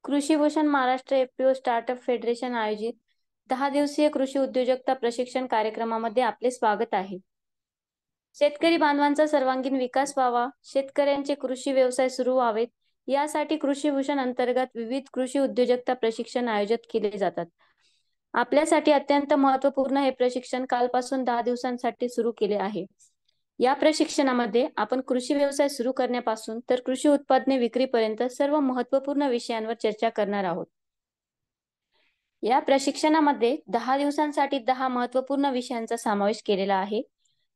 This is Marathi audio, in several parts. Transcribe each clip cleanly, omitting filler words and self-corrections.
कृषीभूषण महाराष्ट्र एपीओ स्टार्टअप फेडरेशन आयोजित 10 दिवसीय कृषी उद्योजकता प्रशिक्षण कार्यक्रमामध्ये आपले स्वागत आहे. शेतकरी बांधवांचा सर्वांगीण विकास व्हावा, शेतकऱ्यांचे कृषी व्यवसाय सुरू व्हावेत, यासाठी कृषीभूषण अंतर्गत विविध कृषी उद्योजकता प्रशिक्षण आयोजित केले जातात. आपल्यासाठी अत्यंत महत्त्वपूर्ण हे प्रशिक्षण कालपासून 10 दिवसांसाठी सुरू केले आहे. या प्रशिक्षणामध्ये आपण कृषी व्यवसाय सुरू करण्यापासून तर कृषी उत्पादने विक्रीपर्यंत सर्व महत्त्वपूर्ण विषयांवर चर्चा करणार आहोत. या प्रशिक्षणामध्ये 10 दिवसांसाठी 10 महत्त्वपूर्ण विषयांचा समावेश केलेला आहे.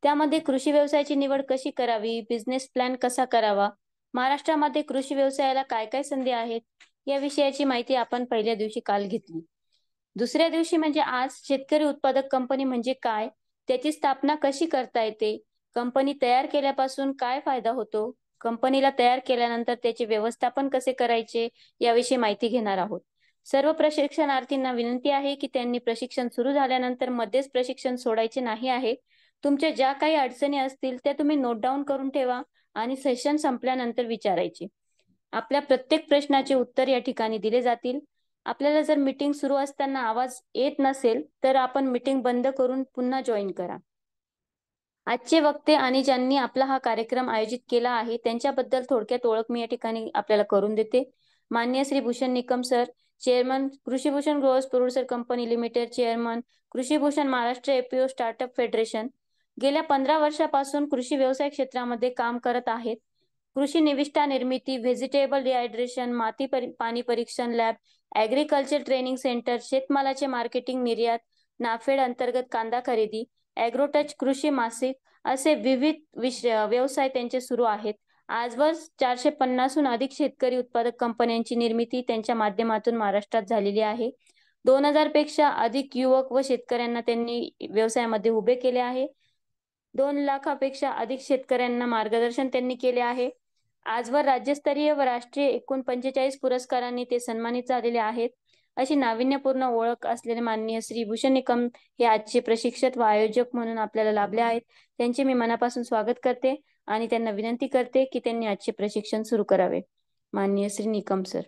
त्यामध्ये कृषी व्यवसायाची निवड कशी करावी, बिझनेस प्लॅन कसा करावा, महाराष्ट्रामध्ये कृषी व्यवसायाला काय काय संधी आहेत, या विषयाची माहिती आपण पहिल्या दिवशी काल घेतली. दुसऱ्या दिवशी म्हणजे आज शेतकरी उत्पादक कंपनी म्हणजे काय, त्याची स्थापना कशी करता येते, कंपनी तयार केल्यापासून काय फायदा होतो, कंपनीला तयार केल्यानंतर त्याचे व्यवस्थापन कसे करायचे, याविषयी माहिती घेणार आहोत. सर्व प्रशिक्षणार्थींना विनंती आहे की त्यांनी प्रशिक्षण सुरू झाल्यानंतर मध्येच प्रशिक्षण सोडायचे नाही आहे. तुमच्या ज्या काही अडचणी असतील त्या तुम्ही नोट डाऊन करून ठेवा आणि सेशन संपल्यानंतर विचारायचे. आपल्या प्रत्येक प्रश्नाचे उत्तर या ठिकाणी दिले जातील. आपल्याला जर मीटिंग सुरू असताना आवाज येत नसेल तर आपण मीटिंग बंद करून पुन्हा जॉईन करा. आजचे वक्ते आणि ज्यांनी आपला हा कार्यक्रम आयोजित केला आहे त्यांच्याबद्दल थोडक्यात ओळख मी या ठिकाणी आपल्याला करून देते. माननीय Shri Bhushan Nikam sir, chairman Krishibhushan growers producer company limited, chairman Krishibhushan Maharashtra APO startup federation. गेल्या 15 वर्षापासून कृषी व्यवसाय क्षेत्रामध्ये काम करत आहेत. कृषी निविष्ठा निर्मिती, व्हेजिटेबल डिहायड्रेशन, पाणी परीक्षण लॅब, ॲग्रिकल्चर ट्रेनिंग सेंटर, शेतमालाचे मार्केटिंग, निर्यात, नाफेड अंतर्गत कांदा खरेदी, ॲग्रोटच कृषी मासिक असे विविध व्यवसाय त्यांचे सुरू आहेत. आजवर 450हून अधिक शेतकरी उत्पादक कंपन्यांची निर्मिती त्यांच्या माध्यमातून महाराष्ट्रात झालेली आहे. 2000 पेक्षा अधिक युवक व शेतकऱ्यांना त्यांनी व्यवसायामध्ये उभे केले आहे. 2 लाखापेक्षा अधिक शेतकऱ्यांना मार्गदर्शन त्यांनी केले आहे. आजवर राज्यस्तरीय व राष्ट्रीय एकूण 45 पुरस्कारांनी ते सन्मानित झालेले आहेत. अशी नाविन्यपूर्ण ओळख असलेले माननीय श्री भूषण निकम हे आजचे प्रशिक्षक व आयोजक म्हणून आपल्याला लाभले आहेत. त्यांचे मी मनापासून स्वागत करते आणि त्यांना विनंती करते की त्यांनी आजचे प्रशिक्षण सुरू करावे. माननीय श्री निकम सर.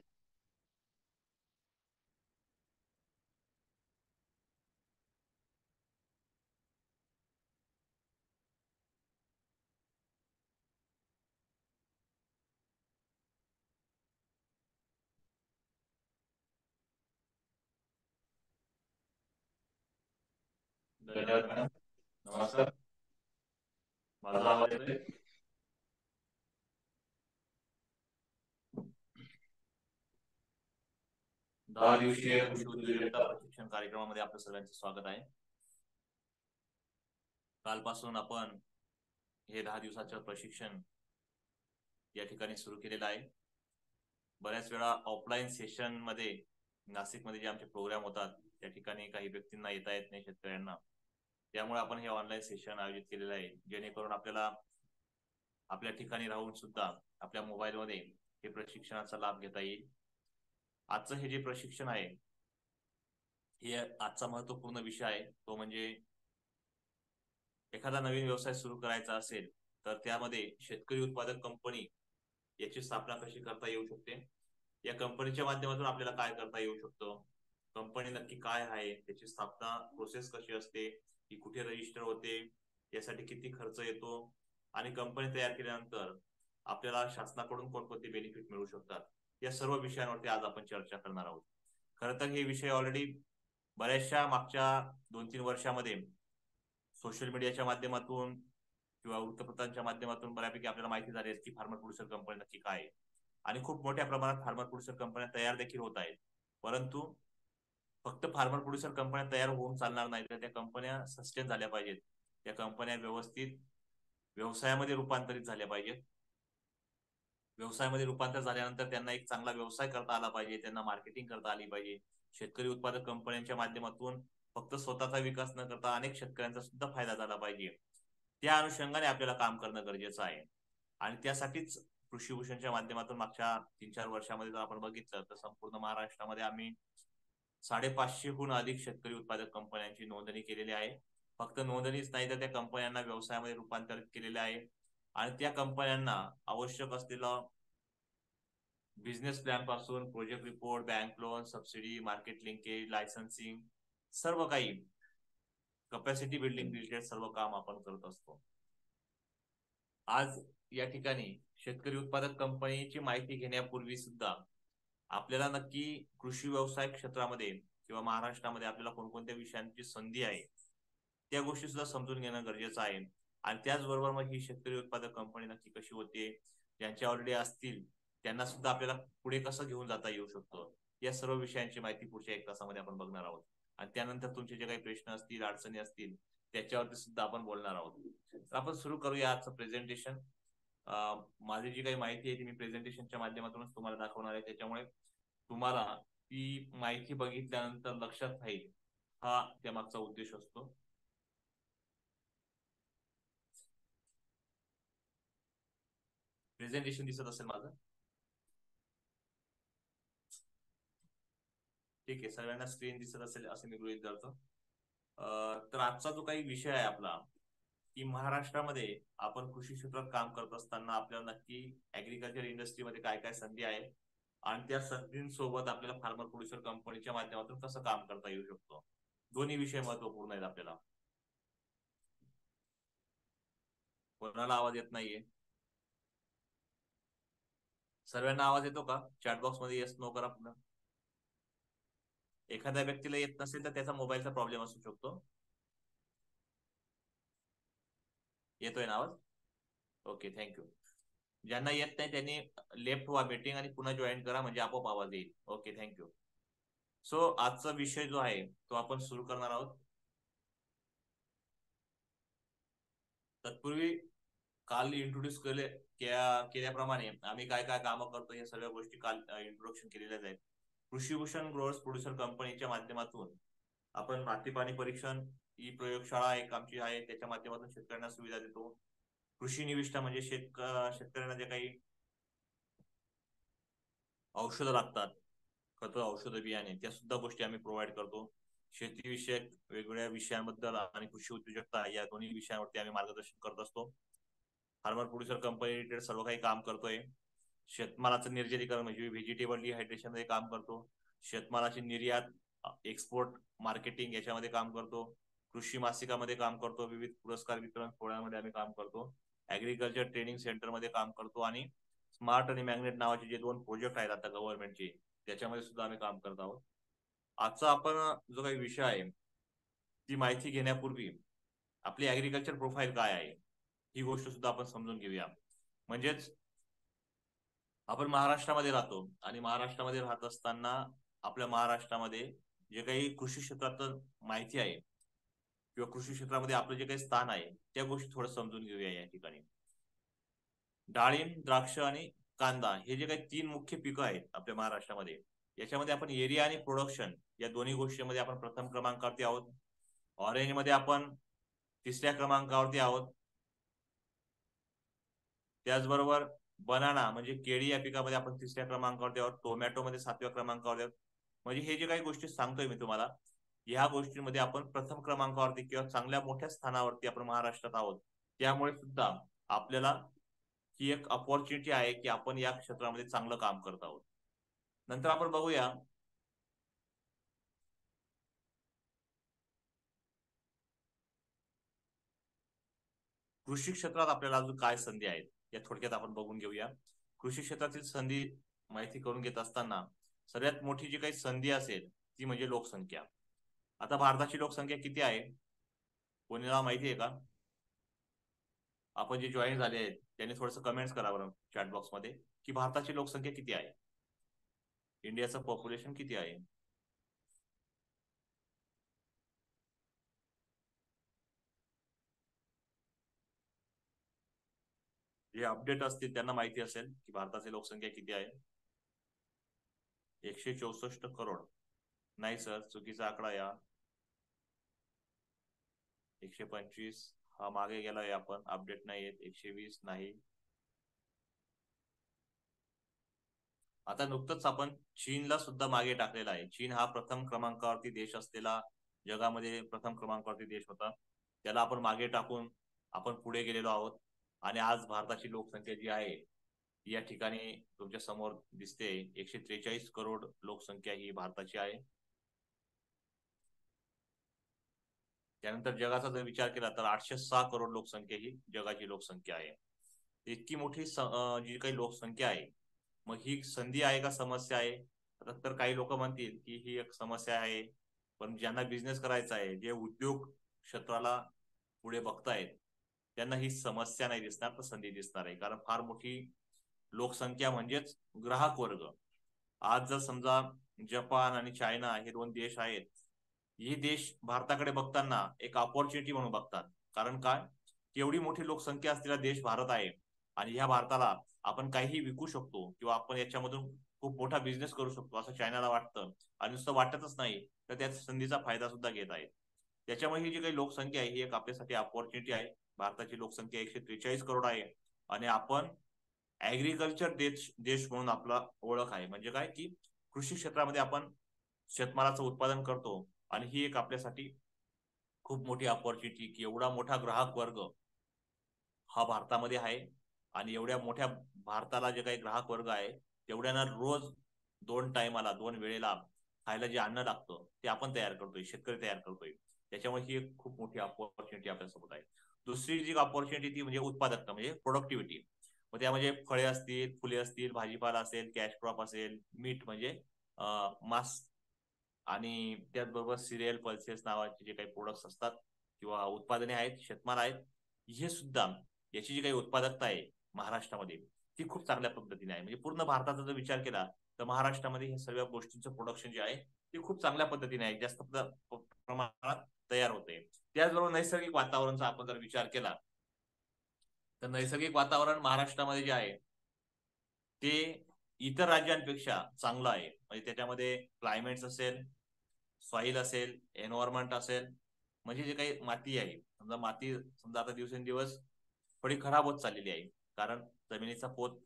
धन्यवाद मॅडम. नमस्कार. माझा आवाज येतोय? दहा दिवसीय कृषी उद्योजकता प्रशिक्षण कार्यक्रमामध्ये आपलं सर्वांचं स्वागत आहे. कालपासून आपण हे 10 दिवसाचं प्रशिक्षण या ठिकाणी सुरू केलेलं आहे. बऱ्याच वेळा ऑफलाईन सेशन मध्ये नाशिकमध्ये जे आमचे प्रोग्राम होतात त्या ठिकाणी काही व्यक्तींना येता येत नाही, शेतकऱ्यांना. त्यामुळे आपण हे ऑनलाईन सेशन आयोजित केलेलं आहे, जेणेकरून आपल्याला आपल्या ठिकाणी राहून सुद्धा आपल्या मोबाईलमध्ये हे प्रशिक्षणाचा लाभ घेता येईल. आजचं हे जे प्रशिक्षण आहे हे आजचा महत्त्वपूर्ण विषय आहे, तो म्हणजे एखादा नवीन व्यवसाय सुरू करायचा असेल तर त्यामध्ये शेतकरी उत्पादक कंपनी याची स्थापना कशी करता येऊ शकते, या कंपनीच्या माध्यमातून आपल्याला काय करता येऊ शकतो, कंपनी नक्की काय आहे, त्याची स्थापना प्रोसेस कशी असते, ती कुठे रजिस्टर होते, यासाठी किती खर्च येतो आणि कंपनी तयार केल्यानंतर आपल्याला शासनाकडून कोणकोणते बेनिफिट मिळू शकतात, या सर्व विषयांवरती आज आपण चर्चा करणार आहोत. खरं तर हे विषय ऑलरेडी बऱ्याचशा मागच्या 2-3 वर्षामध्ये सोशल मीडियाच्या माध्यमातून किंवा वृत्तपत्रांच्या माध्यमातून बऱ्यापैकी आपल्याला माहिती झाली आहे की फार्मर प्रोड्युसर कंपनी नक्की काय आहे. आणि खूप मोठ्या प्रमाणात फार्मर प्रोड्युसर कंपन्या तयार देखील होत आहेत. परंतु फक्त फार्मर प्रोड्युसर कंपन्या तयार होऊन चालणार नाही, तर त्या कंपन्या सस्टेन झाल्या पाहिजेत. त्या कंपन्या व्यवस्थित व्यवसायामध्ये रूपांतरित झाल्या पाहिजेत. व्यवसायामध्ये रूपांतर झाल्यानंतर त्यांना एक चांगला व्यवसाय करता आला पाहिजे, त्यांना मार्केटिंग करता आली पाहिजे. शेतकरी उत्पादक कंपन्यांच्या माध्यमातून फक्त स्वतःचा विकास न करता अनेक शेतकऱ्यांचा सुद्धा फायदा झाला पाहिजे. त्या अनुषंगाने आपल्याला काम करणं गरजेचं आहे. आणि त्यासाठीच कृषीभूषणच्या माध्यमातून मागच्या 3-4 वर्षामध्ये जर आपण बघितलं तर संपूर्ण महाराष्ट्रामध्ये आम्ही 550हून अधिक शेतकरी उत्पादक कंपन्यांची नोंदणी केलेली आहे. फक्त नोंदणीच नाही तर त्या कंपन्यांना व्यवसायामध्ये रूपांतरित केलेले आहे आणि त्या कंपन्यांना आवश्यक असलेलं बिझनेस प्लॅन पासून project report, bank loan, subsidy, market linkage, licensing, सर्व काही कपॅसिटी बिल्डिंग रिलेटेड सर्व काम आपण करत असतो. आज या ठिकाणी शेतकरी उत्पादक कंपनीची माहिती घेण्यापूर्वी सुद्धा आपल्याला नक्की कृषी व्यवसाय क्षेत्रामध्ये किंवा महाराष्ट्रामध्ये आपल्याला कोणकोणत्या विषयांची संधी आहे त्या गोष्टी सुद्धा समजून घेणं गरजेचं आहे. आणि त्याचबरोबर मग ही शेतकरी उत्पादक कंपनी नक्की कशी होते, ज्यांच्या ऑलरेडी असतील त्यांना सुद्धा आपल्याला पुढे कसं घेऊन जाता येऊ शकतो, या सर्व विषयांची माहिती पुढच्या 1 तासामध्ये आपण बघणार आहोत. आणि त्यानंतर तुमचे जे काही प्रश्न असतील, अडचणी असतील, त्याच्यावरती सुद्धा आपण बोलणार आहोत. तर आपण सुरू करूया आजचं प्रेझेंटेशन. माझी जी काही माहिती आहे ती मी प्रेझेंटेशनच्या माध्यमातूनच तुम्हाला दाखवणार आहे, त्याच्यामुळे तुम्हाला ती माहिती बघितल्यानंतर लक्षात राहील, हा त्यामागचा उद्देश असतो. प्रेझेंटेशन दिसत असेल माझं? ठीक आहे, सगळ्यांना स्क्रीन दिसत असेल असं मी गृहीत धरतो. तर आजचा जो काही विषय आहे आपला, की महाराष्ट्रामध्ये आपण कृषी क्षेत्रात काम करत असताना आपल्याला नक्की ऍग्रिकल्चर इंडस्ट्रीमध्ये काय काय संधी आहेत आणि त्या संधींसोबत आपल्याला फार्मर प्रोड्युसर कंपनीच्या माध्यमातून कसं काम करता येऊ शकतो. दोन्ही विषय महत्वपूर्ण आहेत आपल्याला. कोणाला आवाज येत नाहीये? सर्वांना आवाज येतो का? चॅटबॉक्स मध्ये येस नो करा पुन्हा. एखाद्या व्यक्तीला येत नसेल तर त्याचा मोबाईलचा प्रॉब्लेम असू शकतो. येतोय ना आवाज? Okay, thank you. ज्यांना येत नाही त्यांनी लेफ्ट व्हा मीटिंग आणि पुन्हा जॉईन करा, म्हणजे आपोआप आवाज येईल. Okay, thank you. सो आजचा विषय जो आहे तो आपण सुरू करणार आहोत. तत्पूर्वी काल इंट्रोड्यूस केल्याप्रमाणे आम्ही काय काय कामं करतो या सर्व गोष्टी काल इंट्रोडक्शन केलेल्याच आहेत. कृषी भूषण ग्रोअर्स प्रोड्युसर कंपनीच्या माध्यमातून आपण माती पाणी परीक्षण ही प्रयोगशाळा एक आमची आहे, त्याच्या माध्यमातून शेतकऱ्यांना सुविधा देतो. कृषी निविष्ठा म्हणजे शेतकऱ्यांना जे काही औषधं लागतात, खतं, औषधं, बियाणे, त्या सुद्धा गोष्टी आम्ही प्रोव्हाइड करतो. शेतीविषयक वेगवेगळ्या विषयांबद्दल आणि कृषी उद्योजकता या दोन्ही विषयांवरती आम्ही मार्गदर्शन करत असतो. फार्मर प्रोड्युसर कंपनी रिलेटेड सर्व काही काम करतोय. शेतमालाचं निर्जलीकरण म्हणजे व्हेजिटेबल डिहायड्रेशन मध्ये काम करतो. शेतमालाची निर्यात, एक्सपोर्ट, मार्केटिंग याच्यामध्ये काम करतो. कृषी मासिकामध्ये काम करतो. विविध पुरस्कार वितरण सोहळ्यामध्ये आम्ही काम करतो. ऍग्रिकल्चर ट्रेनिंग सेंटर मध्ये काम करतो. आणि स्मार्ट आणि मॅग्नेट नावाचे जे 2 प्रोजेक्ट आहेत आता गव्हर्नमेंटचे, त्याच्यामध्ये सुद्धा आम्ही काम करत आहोत. आजचा आपण जो काही विषय आहे ती माहिती घेण्यापूर्वी आपली ऍग्रिकल्चर प्रोफाईल काय आहे ही गोष्ट सुद्धा आपण समजून घेऊया. म्हणजेच आपण महाराष्ट्रामध्ये राहतो आणि महाराष्ट्रामध्ये राहत असताना आपल्या महाराष्ट्रामध्ये जे काही कृषी क्षेत्रात माहिती आहे किंवा कृषी क्षेत्रामध्ये आपलं जे काही स्थान आहे त्या गोष्टी थोडं समजून घेऊया. या ठिकाणी डाळिंब, द्राक्ष आणि कांदा हे जे काही 3 मुख्य पिकं आहेत आपल्या महाराष्ट्रामध्ये, याच्यामध्ये आपण एरिया आणि प्रोडक्शन या दोन्ही गोष्टींमध्ये आपण प्रथम क्रमांकावरती आहोत. ऑरेंज मध्ये आपण 3ऱ्या क्रमांकावरती आहोत. त्याचबरोबर बनाना म्हणजे केळी या पिकामध्ये आपण 3ऱ्या क्रमांकावरती आहोत. टोमॅटो मध्ये 7व्या क्रमांकावरती आहोत. म्हणजे हे जे काही गोष्टी सांगतोय मी तुम्हाला, ह्या गोष्टींमध्ये आपण प्रथम क्रमांकावरती किंवा चांगल्या मोठ्या स्थानावरती आपण महाराष्ट्रात आहोत. त्यामुळे सुद्धा आपल्याला ही एक अपॉर्च्युनिटी आहे की आपण या क्षेत्रामध्ये चांगलं काम करत आहोत. नंतर आपण बघूया कृषी क्षेत्रात आपल्याला अजून काय संधी आहेत, या थोडक्यात आपण बघून घेऊया. कृषी क्षेत्रातील संधी माहिती करून घेत असताना सगळ्यात मोठी जी काही संधी असेल ती म्हणजे लोकसंख्या. आता भारताची लोकसंख्या किती आहे कोणाला माहिती आहे का? आपण जे जॉईन झाले आहेत त्यांनी थोडस कमेंट्स करा बरं चॅट बॉक्स मध्ये की भारताची लोकसंख्या किती आहे, इंडियाचं पॉप्युलेशन किती आहे. जे अपडेट असतील त्यांना माहिती असेल की भारताची लोकसंख्या किती आहे. 164 करोड. नाही सर, चुकीचा आकडा या. 125 हा मागे गेलाय, आपण अपडेट नाही येत. 120 नाही. आता नुकतंच आपण चीनला सुद्धा मागे टाकलेला आहे. चीन हा प्रथम क्रमांकावरती देश असलेला, जगामध्ये प्रथम क्रमांकावरती देश होता, त्याला आपण मागे टाकून आपण पुढे गेलेलो आहोत. आणि आज भारताची लोकसंख्या जी आहे या ठिकाणी तुमच्या समोर दिसते 143 करोड लोकसंख्या ही भारताची आहे. त्यानंतर जगाचा जर विचार केला तर 806 करोड लोकसंख्या ही जगाची लोकसंख्या आहे. इतकी मोठी जी काही लोकसंख्या आहे, मग ही संधी आहे का समस्या आहे? तर काही लोक म्हणतील की ही एक समस्या आहे, पण ज्यांना बिझनेस करायचा आहे, जे उद्योग क्षेत्राला पुढे बघतायत, त्यांना ही समस्या नाही दिसणार तर संधी दिसणार आहे. कारण फार मोठी लोकसंख्या म्हणजेच ग्राहक वर्ग. आज जर समजा जपान आणि चायना हे दोन देश आहेत, हे देश भारताकडे बघताना एक ऑपॉर्च्युनिटी म्हणून बघतात. कारण काय, एवढी मोठी लोकसंख्या असलेला देश भारत आहे आणि ह्या भारताला आपण काहीही विकू शकतो किंवा आपण याच्यामधून खूप मोठा बिझनेस करू शकतो असं चायनाला वाटतं. आणि नुसतं वाटतच नाही, तर त्या संधीचा फायदा सुद्धा घेत आहेत. त्याच्यामुळे ही जी काही लोकसंख्या आहे ही एक आपल्यासाठी अपॉर्च्युनिटी आहे. भारताची लोकसंख्या 143 करोड आहे आणि आपण ऍग्रिकल्चर देश म्हणून आपला ओळख आहे. म्हणजे काय की कृषी क्षेत्रामध्ये आपण शेतमालाचं उत्पादन करतो आणि ही एक आपल्यासाठी खूप मोठी अपॉर्च्युनिटी की एवढा मोठा ग्राहक वर्ग हा भारतामध्ये आहे आणि एवढ्या मोठ्या भारताला जे काही ग्राहक वर्ग आहे तेवढ्यांना रोज 2 वेळेला खायला जे अन्न लागतं ते आपण तयार करतोय, शेतकरी तयार करतोय. त्याच्यामुळे ही एक खूप मोठी अपॉर्च्युनिटी आपल्यासोबत आहे. दुसरी जी अपॉर्च्युनिटी ती म्हणजे उत्पादकता, म्हणजे प्रोडक्टिव्हिटी. मग त्यामध्ये फळे असतील, फुले असतील, भाजीपाला असेल, कॅश क्रॉप असेल, मीठ म्हणजे मांस, आणि त्याचबरोबर सिरियल पल्सेस नावाचे जे काही प्रोडक्ट्स असतात किंवा उत्पादने आहेत, शेतमाल आहेत, हे सुद्धा याची जी काही उत्पादकता आहे महाराष्ट्रामध्ये ती खूप चांगल्या पद्धतीने आहे. म्हणजे पूर्ण भारताचा जर विचार केला तर महाराष्ट्रामध्ये हे सर्व गोष्टींचं प्रोडक्शन जे आहे ते खूप चांगल्या पद्धतीने आहे, जास्त प्रमाणात तयार होते. त्याचबरोबर नैसर्गिक वातावरणाचा आपण जर विचार केला तर नैसर्गिक वातावरण महाराष्ट्रामध्ये जे आहे ते इतर राज्यांपेक्षा चांगलं आहे. म्हणजे त्याच्यामध्ये क्लायमेट्स असेल, सॉइल असेल, एन्व्हायरमेंट असेल, म्हणजे जे काही माती आहे, समजा माती समजा आता दिवसेंदिवस थोडी खराब होत चाललेली आहे. कारण जमिनीचा पोत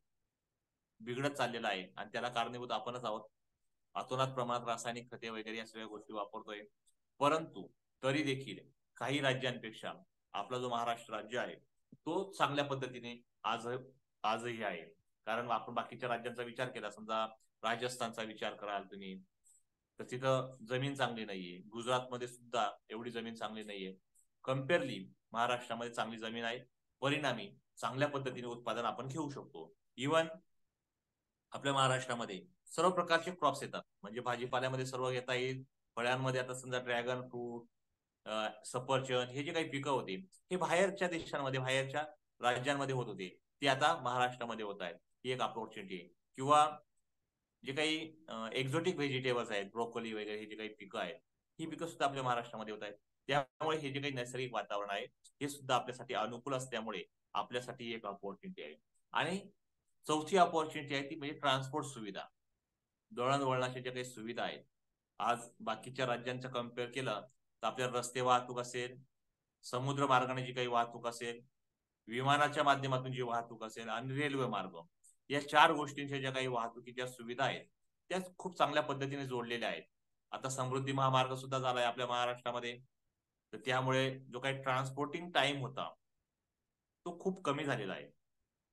बिघडत चाललेला आहे आणि त्याला कारणीभूत आपणच आहोत. अतोनात प्रमाणात रासायनिक खते वगैरे या सगळ्या गोष्टी वापरतोय. परंतु तरी देखील काही राज्यांपेक्षा आपला जो महाराष्ट्र राज्य आहे तो चांगल्या पद्धतीने आजही आहे. कारण आपण बाकीच्या राज्यांचा विचार केला, समजा राजस्थानचा विचार कराल तुम्ही, तर तिथं जमीन चांगली नाहीये. गुजरातमध्ये सुद्धा एवढी जमीन चांगली नाहीये. कम्पेअरली महाराष्ट्रामध्ये चांगली जमीन आहे. परिणामी चांगल्या पद्धतीने उत्पादन आपण घेऊ शकतो. इव्हन आपल्या महाराष्ट्रामध्ये सर्व प्रकारचे क्रॉप्स येतात. म्हणजे भाजीपाल्यामध्ये सर्व घेता येईल. फळ्यांमध्ये आता समजा ड्रॅगन फ्रूट, सफरचंद, हे जे काही पिकं होते हे बाहेरच्या देशांमध्ये, बाहेरच्या राज्यांमध्ये होत होते, ते आता महाराष्ट्रामध्ये होत आहेत. ही एक अपॉर्च्युनिटी आहे. किंवा जे काही एक्झोटिक व्हेजिटेबल्स आहेत, ब्रोकोली वगैरे, हे जे काही पिकं आहेत, ही पिकं सुद्धा आपल्या महाराष्ट्रामध्ये होत आहेत. त्यामुळे हे जे काही नैसर्गिक वातावरण आहे हे सुद्धा आपल्यासाठी अनुकूल असल्यामुळे आपल्यासाठी एक अपॉर्च्युनिटी आहे. आणि चौथी अपॉर्च्युनिटी आहे ती म्हणजे ट्रान्सपोर्ट सुविधा. दळणवळणाच्या ज्या काही सुविधा आहेत, आज बाकीच्या राज्यांच्या कम्पेअर केलं तर आपल्या रस्ते वाहतूक असेल, समुद्र मार्गाने जी काही वाहतूक असेल, विमानाच्या माध्यमातून जी वाहतूक असेल आणि रेल्वे मार्ग, या 4 गोष्टींच्या ज्या काही वाहतुकीच्या सुविधा आहेत त्या खूप चांगल्या पद्धतीने जोडलेल्या आहेत. आता समृद्धी महामार्ग सुद्धा झालाय आपल्या महाराष्ट्रामध्ये. तर त्यामुळे जो काही ट्रान्सपोर्टिंग टाइम होता तो खूप कमी झालेला आहे.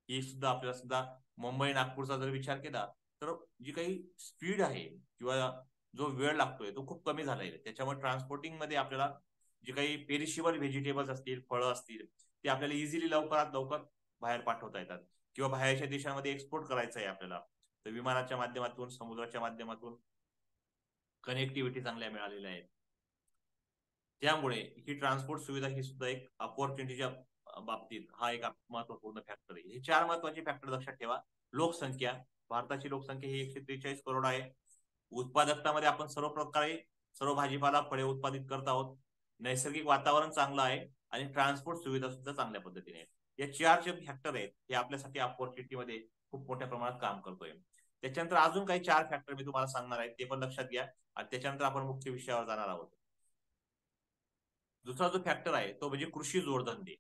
ही सुद्धा आपल्याला सुद्धा मुंबई नागपूरचा जर विचार केला तर जी काही स्पीड आहे किंवा जो वेळ लागतोय तो खूप कमी झालाय. त्याच्यामुळे ट्रान्सपोर्टिंग मध्ये आपल्याला जे काही पेरिशिबल व्हेजिटेबल्स असतील, फळं असतील, ते आपल्याला इझिली लवकरात लवकर बाहेर पाठवता येतात. किंवा बाहेरच्या देशांमध्ये एक्सपोर्ट करायचं आहे आपल्याला, तर विमानाच्या माध्यमातून, समुद्राच्या माध्यमातून कनेक्टिव्हिटी चांगल्या मिळालेल्या आहेत. त्यामुळे ही ट्रान्सपोर्ट सुविधा ही सुद्धा एक अपॉर्च्युनिटीच्या बाबतीत हा एक महत्वपूर्ण फॅक्टर आहे. हे 4 महत्वाचे फॅक्टर लक्षात ठेवा. लोकसंख्या, भारताची लोकसंख्या ही 143 करोड आहे. उत्पादकतामध्ये आपण सर्व प्रकारे सर्व भाजीपाला, फळे उत्पादित करत आहोत. नैसर्गिक वातावरण चांगलं आहे आणि ट्रान्सपोर्ट सुविधा सुद्धा चांगल्या पद्धतीने आहे. या 4 जे फॅक्टर आहेत हे आपल्यासाठी अपॉर्च्युनिटी मध्ये खूप मोठ्या प्रमाणात काम करतोय. त्याच्यानंतर अजून काही 4 फॅक्टर मी तुम्हाला सांगणार आहे, ते पण लक्षात घ्या आणि त्याच्यानंतर आपण मुख्य विषयावर जाणार आहोत. दुसरा जो फॅक्टर आहे तो म्हणजे कृषी जोडधंदे.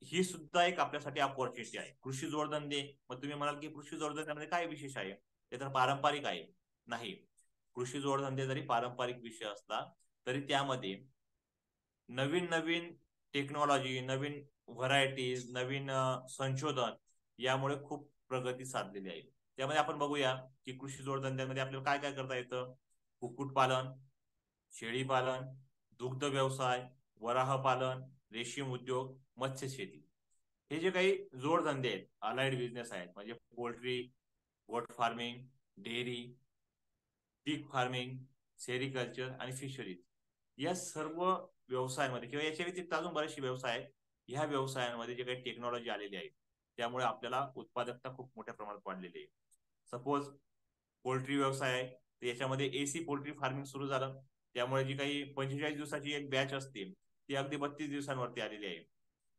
ही सुद्धा एक आपल्यासाठी अपॉर्च्युनिटी आहे. कृषी जोडधंदे, मग तुम्ही म्हणाल की कृषी जोडधंद्यामध्ये काय विशेष आहे, ते तर पारंपरिक आहे. नाही, कृषी जोडधंदे जरी पारंपरिक विषय असला तरी त्यामध्ये नवीन नवीन टेक्नॉलॉजी, नवीन व्हरायटीज, नवीन संशोधन यामुळे खूप प्रगती साधलेली आहे. त्यामध्ये आपण बघूया की कृषी जोडधंद्यांमध्ये आपल्याला काय काय करता येतं. कुक्कुटपालन, शेळीपालन, दुग्ध व्यवसाय, वराह पालन, रेशीम उद्योग, मत्स्यशेती, हे जे काही जोडधंदे आहेत, अलाइड बिझनेस आहेत, म्हणजे पोल्ट्री, गोट farming, dairy, pig farming, sericulture आणि फिशरीज, या सर्व व्यवसायांमध्ये किंवा याच्या व्यतिरिक्त अजून बरेचसे व्यवसाय आहेत. ह्या व्यवसायांमध्ये जे काही टेक्नॉलॉजी आलेली आहे त्यामुळे आपल्याला उत्पादकता खूप मोठ्या प्रमाणात वाढलेली आहे. सपोज पोल्ट्री व्यवसाय आहे, तर याच्यामध्ये एसी पोल्ट्री फार्मिंग सुरू झालं. त्यामुळे जी काही 45 दिवसाची एक बॅच असते ती अगदी 32 दिवसांवरती आलेली आहे.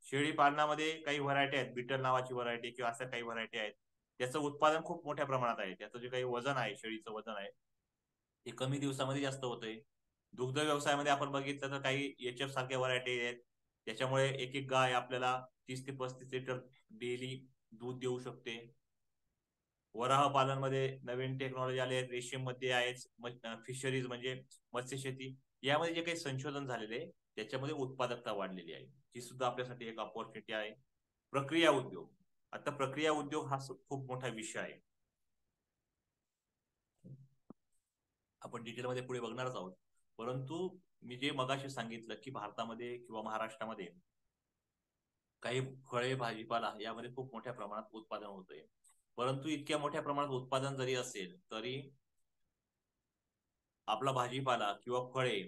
शेळी पालनामध्ये काही व्हरायटी आहेत, बिटल नावाची व्हरायटी किंवा अशा काही व्हरायटी आहेत. त्याचं उत्पादन खूप मोठ्या प्रमाणात आहे. त्याचं जे काही वजन आहे, शेळीचं वजन आहे, हे कमी दिवसामध्ये जास्त होतंय. दुग्ध व्यवसायामध्ये आपण बघितलं तर काही एच एफ सारख्या व्हरायटी आहेत. त्याच्यामुळे एक एक गाय आपल्याला 30 ते 35 लिटर डेली दूध देऊ शकते. वराह पालनमध्ये नवीन टेक्नॉलॉजी आली आहे, रेशीम मध्ये आहे, फिशरीज म्हणजे मत्स्यशेती, यामध्ये जे काही संशोधन झालेले आहे त्याच्यामध्ये उत्पादकता वाढलेली आहे. ही सुद्धा आपल्यासाठी एक ऑपॉर्च्युनिटी आहे. प्रक्रिया उद्योग, आता प्रक्रिया उद्योग हा खूप मोठा विषय आहे. आपण डिटेलमध्ये पुढे बघणारच आहोत. परंतु मी जे मगाशी सांगितलं की भारतामध्ये किंवा महाराष्ट्रामध्ये काही फळे, भाजीपाला यामध्ये खूप मोठ्या प्रमाणात उत्पादन होतंय. परंतु इतक्या मोठ्या प्रमाणात उत्पादन जरी असेल तरी आपला भाजीपाला किंवा फळे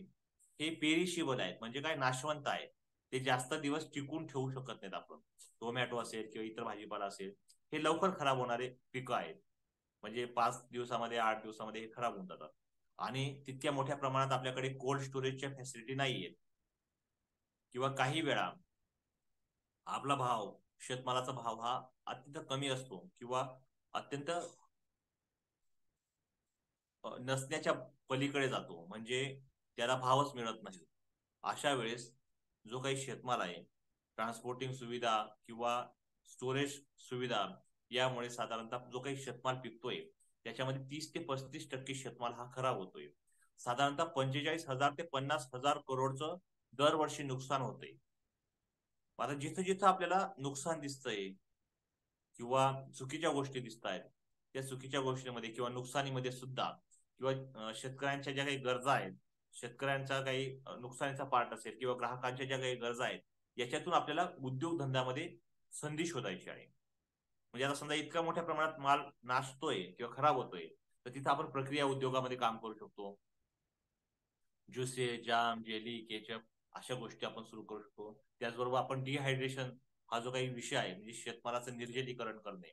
हे पेरिशिबल आहेत, म्हणजे काय, नाशवंत आहेत. ते जास्त दिवस टिकून ठेवू शकत नाहीत. आपण टोमॅटो असेल किंवा इतर भाजीपाला असेल, हे लवकर खराब होणारे पिकं आहेत. म्हणजे 5 दिवसामध्ये, 8 दिवसामध्ये हे खराब होऊन जातात. आणि तितक्या मोठ्या प्रमाणात आपल्याकडे कोल्ड स्टोरेजच्या फॅसिलिटी नाहीये. किंवा काही वेळा आपला भाव, शेतमालाचा भाव हा अत्यंत कमी असतो किंवा अत्यंत नसण्याच्या पलीकडे जातो, म्हणजे त्याला भावच मिळत नाही. अशा वेळेस जो काही शेतमाल आहे, ट्रान्सपोर्टिंग सुविधा किंवा स्टोरेज सुविधा यामुळे साधारणतः जो काही शेतमाल पिकतोय त्याच्यामध्ये 30 ते 35% शेतमाल हा खराब होतोय. साधारणतः 45,000 ते 50,000 करोडचं दरवर्षी नुकसान होतंय. आता जिथं जिथं आपल्याला नुकसान दिसतंय किंवा चुकीच्या गोष्टी दिसत आहेत, त्या चुकीच्या गोष्टींमध्ये किंवा नुकसानीमध्ये सुद्धा किंवा शेतकऱ्यांच्या ज्या काही गरजा आहेत, शेतकऱ्यांचा काही नुकसानीचा पार्ट असेल किंवा ग्राहकांच्या ज्या काही गरजा आहेत, याच्यातून आपल्याला उद्योगधंद्यामध्ये संधी शोधायची आहे. म्हणजे आता समजा इतक्या मोठ्या प्रमाणात माल नाशतोय किंवा खराब होतोय, तर तिथं आपण प्रक्रिया उद्योगामध्ये काम करू शकतो. ज्युसेस, जाम, जेली, केचप अशा गोष्टी आपण सुरू करू शकतो. त्याचबरोबर आपण डिहायड्रेशन हा जो काही विषय आहे, म्हणजे शेतमालाचं निर्जलीकरण करणे,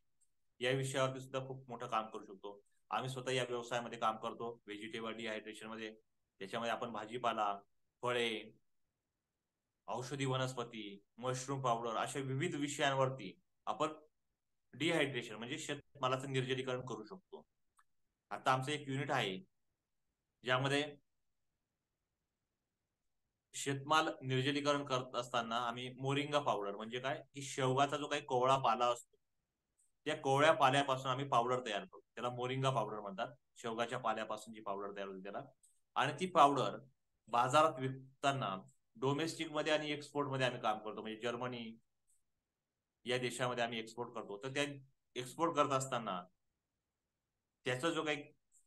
या विषयावरती सुद्धा खूप मोठं काम करू शकतो. आम्ही स्वतः या व्यवसायामध्ये काम करतो, व्हेजिटेबल डिहायड्रेशन मध्ये. त्याच्यामध्ये आपण भाजीपाला, फळे, औषधी वनस्पती, मशरूम पावडर अशा विविध विषयांवरती आपण डिहायड्रेशन म्हणजे शेतमालाचं निर्जलीकरण करू शकतो. आता आमचं एक युनिट आहे ज्यामध्ये शेतमाल निर्जलीकरण करत असताना आम्ही मोरिंगा पावडर, म्हणजे काय, की शेवगाचा जो काही कोवळा पाला असतो त्या कोवळ्या पाल्यापासून आम्ही पावडर तयार करतो. त्याला मोरिंगा पावडर म्हणतात. शेवगाच्या पाल्यापासून जी पावडर तयार होते त्याला. आणि ती पावडर बाजारात विकताना डोमेस्टिक मध्ये आणि एक्सपोर्ट मध्ये आम्ही काम करतो. म्हणजे जर्मनी या देशामध्ये आम्ही एक्सपोर्ट करतो. तर त्या एक्सपोर्ट करत असताना त्याचा जो काही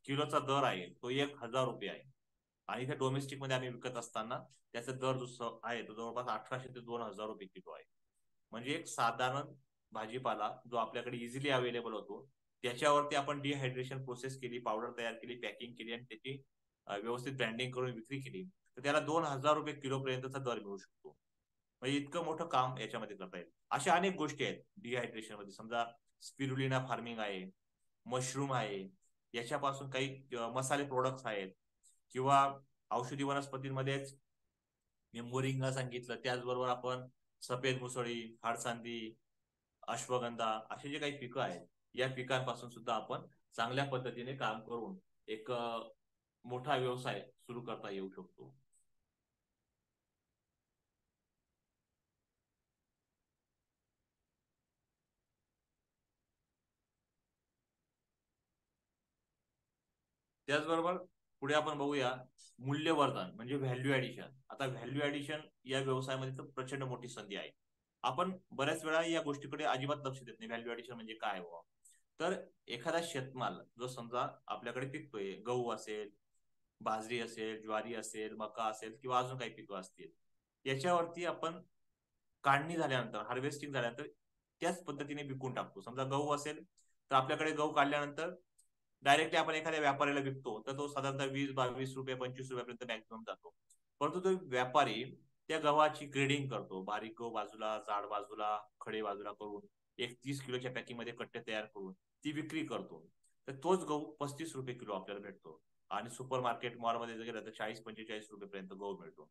किलोचा दर आहे तो 1,000 रुपये आहे. आणि इथे डोमेस्टिक मध्ये आम्ही विकत असताना त्याचा दर जो आहे तो जवळपास 1,800 ते 2,000 रुपये किलो आहे. म्हणजे एक साधारण भाजीपाला जो आपल्याकडे इझिली अवेलेबल होतो त्याच्यावरती आपण डिहायड्रेशन प्रोसेस केली, पावडर तयार केली, पॅकिंग केली आणि त्याची व्यवस्थित ब्रँडिंग करून विक्री केली, तर त्याला 2,000 रुपये किलो पर्यंतचा दर मिळू शकतो. म्हणजे इतकं मोठं काम याच्यामध्ये करता येईल. अशा अनेक गोष्टी आहेत डिहायड्रेशन मध्ये. समजा स्पिरुलिना फार्मिंग आहे, मशरूम आहे, याच्यापासून काही मसाले प्रोडक्ट्स आहेत, किंवा औषधी वनस्पतींमध्येच मी मोरिंगा सांगितलं, त्याचबरोबर आपण सफेद मुसळी, हाडसांदी, अश्वगंधा असे जे काही पिकं आहेत या पिकांपासून सुद्धा आपण चांगल्या पद्धतीने काम करून एक मोठा व्यवसाय सुरू करता येऊ शकतो. त्याचबरोबर पुढे आपण बघूया मूल्यवर्धन म्हणजे व्हॅल्यू ऍडिशन. आता व्हॅल्यू ऍडिशन या व्यवसायामध्ये तर प्रचंड मोठी संधी आहे. आपण बऱ्याच वेळा या गोष्टीकडे अजिबात लक्ष देत नाही, व्हॅल्यू ऍडिशन म्हणजे काय व्हावं. तर एखादा शेतमाल जो समजा आपल्याकडे पिकतोय, गहू असेल, बाजरी असेल, ज्वारी असेल, मका असेल किंवा अजून काही पिकं असतील, याच्यावरती आपण काढणी झाल्यानंतर, हार्वेस्टिंग झाल्यानंतर त्याच पद्धतीने विकून टाकतो. समजा गहू असेल तर आपल्याकडे गहू काढल्यानंतर डायरेक्टली आपण एखाद्या व्यापाऱ्याला विकतो, तर तो साधारणतः 20-22 रुपये 25 रुपयापर्यंत मॅक्झिमम जातो. परंतु तो व्यापारी त्या गव्हाची ग्रेडिंग करतो, बारीक गहू बाजूला, जाड बाजूला, खडे बाजूला करून 30 किलोच्या पॅकिंग मध्ये कट्टे तयार करून ती विक्री करतो. तर तोच गहू 35 रुपये किलो आपल्याला भेटतो. आणि सुपर मार्केट मॉलमध्ये जर गेलं तर 40-45 रुपये पर्यंत गहू मिळतो.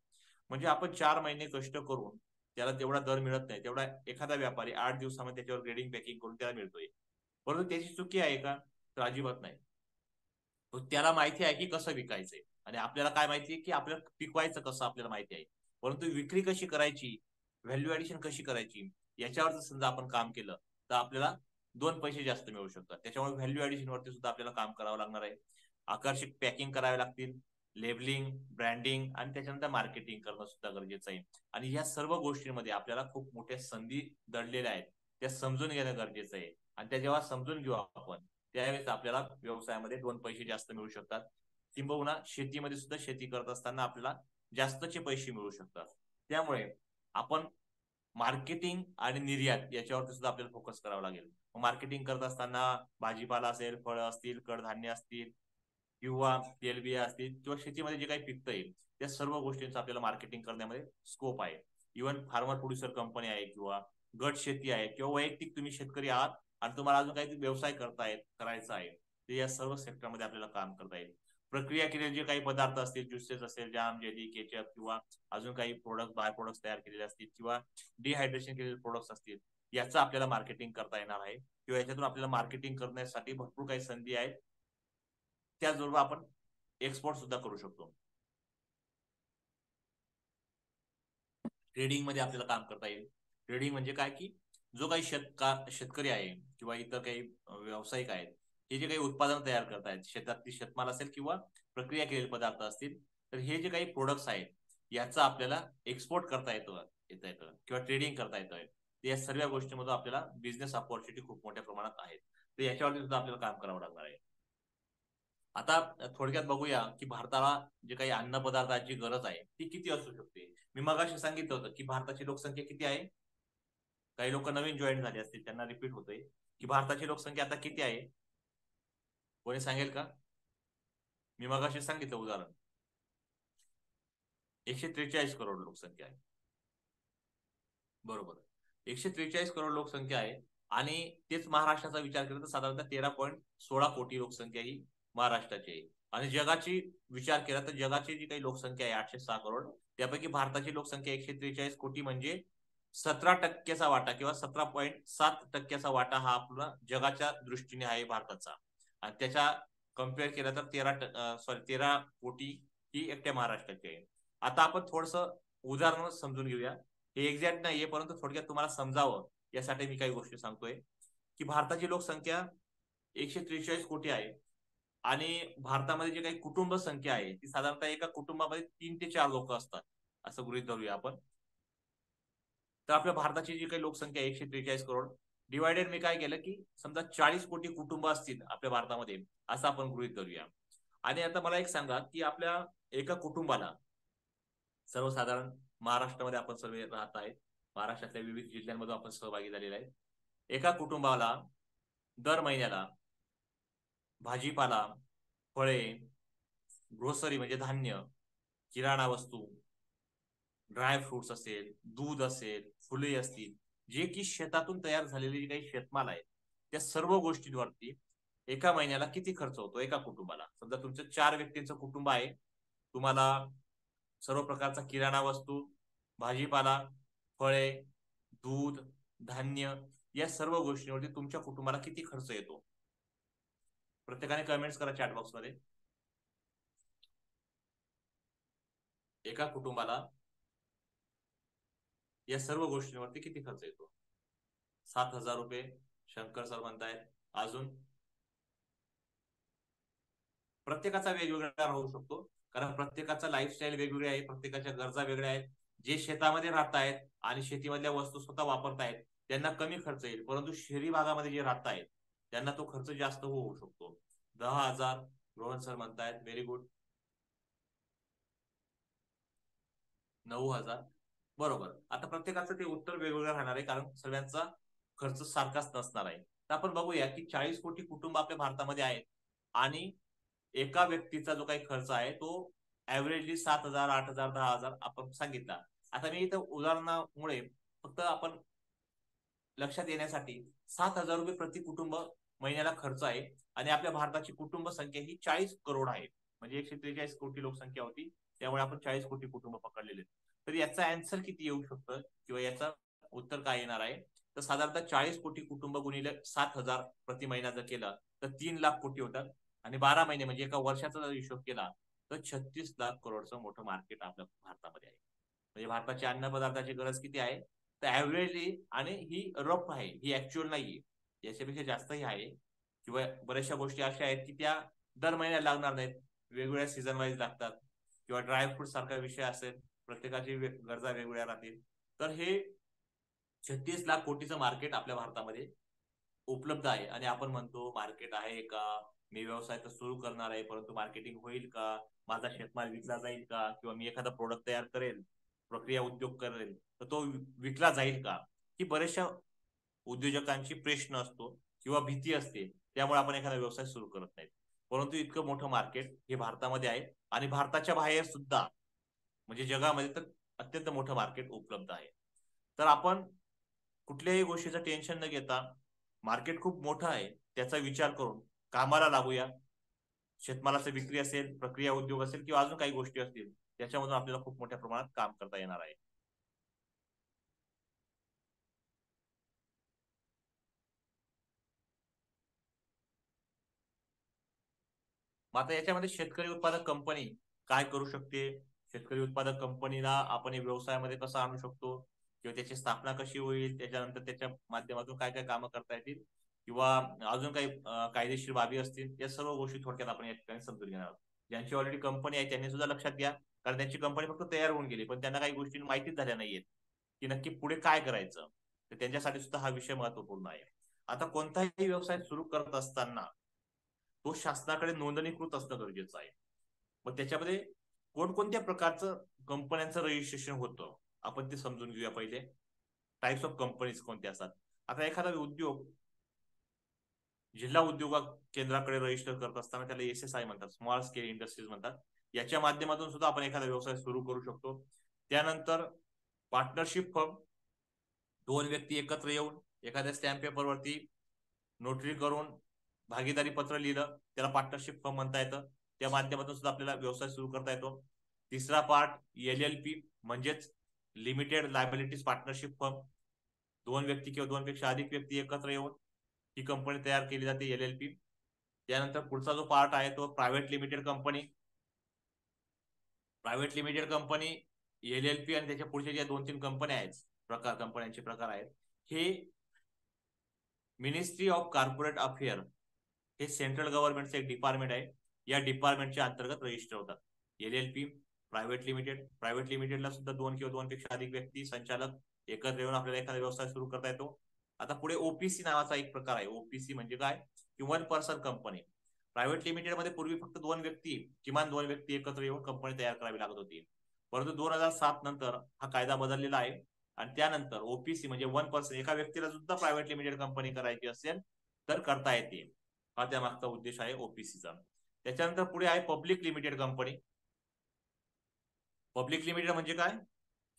म्हणजे आपण 4 महिने कष्ट करून त्याला तेवढा दर मिळत नाही, तेवढा एखादा व्यापारी 8 दिवसामध्ये त्याच्यावर ग्रेडिंग पॅकिंग करून त्याला मिळतोय. परंतु त्याची चुकी आहे का? तर अजिबात नाही. तो त्याला माहिती आहे की कसं विकायचंय, आणि आपल्याला काय माहिती आहे की आपल्याला पिकवायचं कसं आपल्याला माहिती आहे. परंतु विक्री कशी करायची, व्हॅल्यू ऍडिशन कशी करायची, याच्यावर जर समजा आपण काम केलं तर आपल्याला 2 पैसे जास्त मिळू शकतात. त्याच्यामुळे व्हॅल्यू ऍडिशन वरती सुद्धा आपल्याला काम करावं लागणार आहे. आकर्षक पॅकिंग करावे लागतील, लेबलिंग, ब्रँडिंग आणि त्याच्यानंतर मार्केटिंग करणं सुद्धा गरजेचं आहे. आणि या सर्व गोष्टींमध्ये आपल्याला खूप मोठ्या संधी दडलेल्या आहेत, त्या समजून घेणं गरजेचं आहे. आणि त्या जेव्हा समजून घेऊ आपण, त्यावेळेस आपल्याला व्यवसायामध्ये 2 पैसे जास्त मिळू शकतात. किंबहुना शेतीमध्ये सुद्धा शेती करत असताना आपल्याला जास्तचे पैसे मिळू शकतात. त्यामुळे आपण मार्केटिंग आणि निर्यात याच्यावरती सुद्धा आपल्याला फोकस करावा लागेल. मार्केटिंग करत असताना भाजीपाला असेल, फळं असतील, कडधान्य असतील किंवा तेलबिया असतील किंवा शेतीमध्ये जे काही पिकतं येईल, त्या सर्व गोष्टींचं आपल्याला मार्केटिंग करण्यामध्ये स्कोप आहे. इव्हन फार्मर प्रोड्युसर कंपनी आहे किंवा गट शेती आहे किंवा वैयक्तिक तुम्ही शेतकरी आहात आणि तुम्हाला अजून काही व्यवसाय करायचा आहे, तर या सर्व सेक्टरमध्ये आपल्याला काम करता येईल. प्रक्रिया केलेले जे काही पदार्थ असतील, ज्युसेस असेल, जाम, जेली, केचप किंवा अजून काही प्रोडक्ट, बाय प्रोडक्ट्स तयार केलेले असतील किंवा डिहायड्रेशन केलेले प्रोडक्ट्स असतील, याचं आपल्याला मार्केटिंग करता येणार आहे. किंवा याच्यातून आपल्याला मार्केटिंग करण्यासाठी भरपूर काही संधी आहेत. त्याचबरोबर आपण एक्सपोर्ट सुद्धा करू शकतो. ट्रेडिंग मध्ये आपल्याला काम करता येईल. ट्रेडिंग म्हणजे काय की जो काही शेतकरी आहे किंवा इतर काही व्यावसायिक आहेत, हे जे काही उत्पादन तयार करतायत, शेतातली शेतमाल असेल किंवा प्रक्रिया केलेले पदार्थ असतील, तर हे जे काही प्रोडक्ट्स आहेत याचा आपल्याला एक्सपोर्ट करता येतं किंवा ट्रेडिंग करता येतं. या सर्व गोष्टींमध्ये आपल्याला बिझनेस ऑपॉर्च्युनिटी खूप मोठ्या प्रमाणात आहेत. तर याच्यावरती सुद्धा आपल्याला काम करावं लागणार आहे. आता थोडक्यात बघूया की भारताला जे काही अन्न पदार्थाची गरज आहे ती किती असू शकते. मी मगाशी सांगितलं होतं की भारताची लोकसंख्या किती आहे. काही लोक नवीन जॉईन झाले असतील, त्यांना रिपीट होतंय की भारताची लोकसंख्या आता किती आहे. कोणी सांगेल का? मी मगाशी सांगितलं उदाहरण, 143 करोड लोकसंख्या आहे. बरोबर, 143 करोड लोकसंख्या आहे. आणि तेच महाराष्ट्राचा विचार केला तर साधारणतः 13.16 कोटी लोकसंख्या ही महाराष्ट्राची आहे. आणि जगाची विचार केला तर जगाची जी काही लोकसंख्या आहे 806 करोड, त्यापैकी भारताची लोकसंख्या 143 कोटी, म्हणजे 17% वाटा किंवा 17.7% वाटा हा आपला जगाच्या दृष्टीने आहे भारताचा. आणि त्याच्या कम्पेअर केला तर 13 कोटी ही एकट्या महाराष्ट्राची आहे. आता आपण थोडस उदाहरण समजून घेऊया. हे एक्झॅक्ट नाहीये, परंतु थोडक्यात तुम्हाला समजावं यासाठी मी काही गोष्टी सांगतोय की भारताची लोकसंख्या 143 कोटी आहे. आणि भारतामध्ये जे काही कुटुंब संख्या आहे ती साधारणतः एका कुटुंबामध्ये 3 ते 4 लोक असतात, असं गृहीत धरूया आपण. तर आपल्या भारताची जी काही लोकसंख्या आहे 143 करोड, डिवायडेड मी काय केलं की समजा 40 कोटी कुटुंब असतील आपल्या भारतामध्ये, असं आपण गृहीत धरूया. आणि आता मला एक सांगा की आपल्या एका कुटुंबाला, सर्वसाधारण महाराष्ट्रामध्ये आपण सर्व राहत आहेत, महाराष्ट्रातल्या विविध जिल्ह्यांमध्ये आपण सहभागी झालेले आहेत, एका कुटुंबाला दर महिन्याला भाजीपाला, फळे, ग्रोसरी म्हणजे धान्य, किराणा वस्तू, ड्राय फ्रुट्स असेल, दूध असेल, फुले असतील, जे की शेतातून तयार झालेले जे काही शेतमाल आहे, त्या सर्व गोष्टींवरती एका महिन्याला किती खर्च होतो एका कुटुंबाला. समजा तुमचं 4 व्यक्तींचं कुटुंब आहे, तुम्हाला सर्व प्रकारचा किराणा वस्तू, भाजीपाला, फळे, दूध, धान्य या सर्व गोष्टींवरती तुमच्या कुटुंबाला किती खर्च येतो. प्रत्येकाने कमेंट्स करा चॅट बॉक्स मध्ये. एका कुटुंबाला या सर्व गोष्टींवरती किती खर्च येतो? 7,000 रुपये शंकर सर म्हणतायत. अजून प्रत्येकाचा वेगवेगळा राहू शकतो, कारण प्रत्येकाचा लाईफस्टाईल वेगवेगळी आहे, प्रत्येकाच्या गरजा वेगळ्या आहेत. जे शेतामध्ये राहतायत आणि शेतीमधल्या वस्तू स्वतः वापरतायत त्यांना कमी खर्च येईल, परंतु शहरी भागामध्ये जे राहतायत त्यांना तो खर्च जास्त होऊ शकतो. 10,000 रोहन सर म्हणतायत, व्हेरी गुड. 9,000 बरोबर. आता प्रत्येकाचं ते उत्तर वेगवेगळं राहणार आहे, कारण सगळ्यांचा खर्च सारखाच नसणार आहे. तर आपण बघूया की 40 कोटी कुटुंब आपल्या भारतामध्ये आहेत आणि एका व्यक्तीचा जो काही खर्च आहे तो ऍव्हरेजली 7,000, 8,000, 10,000 आपण सांगितला. आता मी इथं उदाहरणामुळे फक्त आपण लक्षात येण्यासाठी 7,000 रुपये प्रति कुटुंब महिन्याला खर्च आहे आणि आपल्या भारताची कुटुंब संख्या ही 40 करोड आहे. म्हणजे 143 कोटी लोकसंख्या होती, त्यामुळे आपण 40 कोटी कुटुंब पकडलेले. तर याचा आन्सर किती येऊ शकतं किंवा याचा उत्तर काय येणार आहे? तर साधारणतः 40 कोटी कुटुंब गुणिले 7,000 प्रति महिना जर केलं तर 3 लाख कोटी होतात आणि 12 महिने म्हणजे एका वर्षाचा जर हिशोब केला तर 36 लाख करोडचं मोठं मार्केट आपल्या भारतामध्ये आहे. म्हणजे भारताची अन्न पदार्थाची गरज किती आहे? तर ऍव्हरेजली, आणि ही रफ आहे, ही ऍक्च्युअल नाहीये, याच्यापेक्षा जास्तही आहे. किंवा बऱ्याचशा गोष्टी अशा आहेत की त्या दर महिन्याला लागणार नाहीत, वेगवेगळ्या सीझन वाईज लागतात. किंवा ड्रायफ्रूट सारखा विषय असेल, प्रत्येकाची गरजा वेगवेगळ्या राहतील. तर हे 36 लाख कोटीचं मार्केट आपल्या भारतामध्ये उपलब्ध आहे. आणि आपण म्हणतो मार्केट आहे का, मी व्यवसाय तर सुरू करणार आहे परंतु मार्केटिंग होईल का, माझा शेतमाल विकला जाईल का, किंवा मी एखादा प्रोडक्ट तयार करेल, प्रक्रिया उद्योग करेल, तर तो विकला जाईल का, ही बऱ्याचशा उद्योजकांची प्रश्न असतो किंवा भीती असते. त्यामुळे आपण एखादा व्यवसाय सुरू करत नाही. परंतु इतकं मोठं मार्केट हे भारतामध्ये आहे आणि भारताच्या बाहेर सुद्धा, म्हणजे जगामध्ये तर अत्यंत मोठं मार्केट उपलब्ध आहे. तर आपण कुठल्याही गोष्टीचं टेन्शन न घेता, मार्केट खूप मोठं आहे त्याचा विचार करून कामाला लागूया. शेतमालाची विक्री असेल, प्रक्रिया उद्योग असेल किंवा अजून काही गोष्टी असतील, त्याच्यामधून आपल्याला खूप मोठ्या प्रमाणात काम करता येणार आहे. मग आता याच्यामध्ये शेतकरी उत्पादक कंपनी काय करू शकते? शेतकरी उत्पादक कंपनीला आपण व्यवसायामध्ये कसं आणू शकतो, किंवा त्याची स्थापना कशी होईल, त्याच्यानंतर त्याच्या माध्यमातून काय काय कामं करता येतील, किंवा अजून काही कायदेशीर बाबी असतील, या सर्व गोष्टी थोडक्यात आपण या ठिकाणी समजून घेणार आहोत. ज्यांची ऑलरेडी कंपनी आहे त्यांनी सुद्धा लक्षात घ्या, कारण त्यांची कंपनी फक्त तयार होऊन गेली पण त्यांना काही गोष्टी माहितीच झाल्या नाहीयेत की नक्की पुढे काय करायचं. तर त्यांच्यासाठी सुद्धा हा विषय महत्वपूर्ण आहे. आता कोणताही व्यवसाय सुरू करत असताना तो शासनाकडे नोंदणीकृत असणं गरजेचं आहे. मग त्याच्यामध्ये कोणकोणत्या प्रकारचं कंपन्यांचं रजिस्ट्रेशन होतं, आपण ते समजून घेऊया. पहिले टाइप्स ऑफ कंपनीज कोणते असतात. आता एखादा उद्योग जिल्हा उद्योग केंद्राकडे रजिस्टर करत असताना त्याला SSI म्हणतात, स्मॉल स्केल इंडस्ट्रीज म्हणतात. याच्या माध्यमातून सुद्धा आपण एखादा व्यवसाय सुरू करू शकतो. त्यानंतर पार्टनरशिप फर्म, 2 व्यक्ती एकत्र येऊन एखाद्या स्टॅम्प पेपरवरती नोटरी करून भागीदारी पत्र लिहिलं, त्याला पार्टनरशिप फर्म म्हणता येतं. त्या माध्यमातून सुद्धा आपल्याला व्यवसाय सुरू करता येतो. तिसरा पार्ट LLP म्हणजेच लिमिटेड लायबिलिटीज पार्टनरशिप फर्म, 2 व्यक्ती किंवा 2 पेक्षा अधिक व्यक्ती एकत्र येऊन ही कंपनी तयार केली जाते, LLP. त्यानंतर पुढचा जो पार्ट आहे तो private limited company. Private limited company, LLP आणि त्याच्या पुढच्या ज्या 2-3 कंपन्या आहेत, कंपन्यांचे प्रकार आहेत, हे मिनिस्ट्री ऑफ कॉर्पोरेट अफेअर, हे सेंट्रल गव्हर्नमेंटचं एक डिपार्टमेंट आहे. या डिपार्टमेंटच्या अंतर्गत रजिस्टर होतात. LLP, प्रायव्हेट लिमिटेडला सुद्धा 2 किंवा 2 पेक्षा अधिक व्यक्ती संचालक एकत्र येऊन आपल्याला एखादा व्यवसाय सुरू करता येतो. आता पुढे OPC नावाचा एक प्रकार आहे. OPC म्हणजे काय? की 1 पर्सन कंपनी. प्रायव्हेट लिमिटेडमध्ये पूर्वी फक्त 2 व्यक्ती, किमान 2 व्यक्ती एकत्र येऊन कंपनी तयार करावी लागत होती. परंतु 2007 नंतर हा कायदा बदललेला आहे आणि त्यानंतर OPC म्हणजे 1 पर्सन, एका व्यक्तीला सुद्धा प्रायव्हेट लिमिटेड कंपनी करायची असेल तर करता येते. हा त्यामागचा उद्देश आहे OPCचा. त्याच्यानंतर पुढे आहे public limited company. Public limited म्हणजे काय?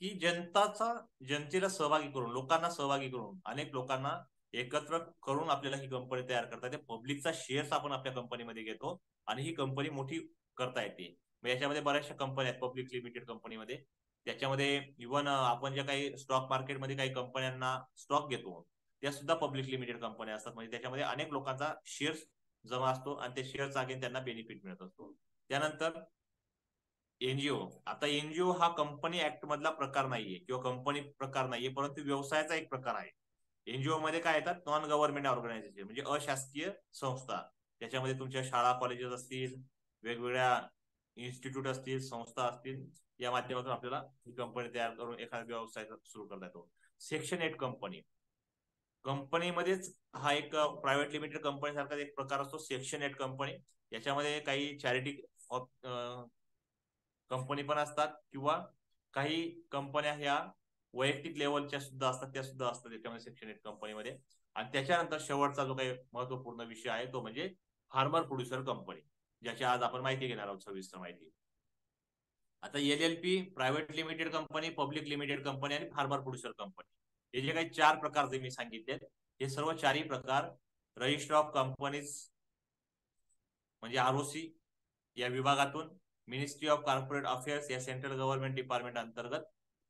की जनतेला सहभागी करून, लोकांना सहभागी करून, अनेक लोकांना एकत्र करून आपल्याला ही कंपनी तयार करता येते. पब्लिकचा शेअर्स आपण आपल्या कंपनीमध्ये घेतो आणि ही कंपनी मोठी करता येते. याच्यामध्ये बऱ्याचशा कंपन्या आहेत पब्लिक लिमिटेड कंपनीमध्ये. त्याच्यामध्ये इव्हन आपण ज्या काही स्टॉक मार्केटमध्ये काही कंपन्यांना स्टॉक घेतो त्या सुद्धा पब्लिक लिमिटेड कंपन्या असतात. म्हणजे त्याच्यामध्ये अनेक लोकांचा शेअर्स जमा असतो आणि ते शेअर्स अगेन त्यांना बेनिफिट मिळत असतो. त्यानंतर NGO. आता NGO हा कंपनी ऍक्ट मधला प्रकार नाहीये किंवा कंपनी प्रकार नाहीये, परंतु व्यवसायाचा एक प्रकार आहे. NGO मध्ये काय येतात? नॉन गव्हर्नमेंट ऑर्गनायझेशन, म्हणजे अशासकीय संस्था. त्याच्यामध्ये तुमच्या शाळा कॉलेजेस असतील, वेगवेगळ्या इन्स्टिट्यूट असतील, संस्था असतील, या माध्यमातून आपल्याला ही कंपनी तयार करून एखादा व्यवसाय सुरू करता येतो. Section 8 company. कंपनीमध्येच हा एक प्रायव्हेट लिमिटेड कंपनी सारखा एक प्रकार असतो सेक्शन 8 कंपनी. याच्यामध्ये काही चॅरिटी कंपनी पण असतात किंवा काही कंपन्या ह्या वैयक्तिक लेवलच्या सुद्धा असतात, त्या सुद्धा असतात त्याच्यामध्ये सेक्शन 8 कंपनीमध्ये. आणि त्याच्यानंतर शेवटचा जो काही महत्वपूर्ण विषय आहे तो म्हणजे फार्मर प्रोड्युसर कंपनी, ज्याची आज आपण माहिती घेणार आहोत, सविस्तर माहिती. आता LLP private limited company, public limited company आणि फार्मर प्रोड्युसर कंपनी, हे जे काही 4 प्रकार जे मी सांगितले, हे सर्व 4ही प्रकार रजिस्टर ऑफ कंपनीज म्हणजे ROC या विभागातून मिनिस्ट्री ऑफ कॉर्पोरेट अफेअर्स या सेंट्रल गव्हर्नमेंट डिपार्टमेंट अंतर्गत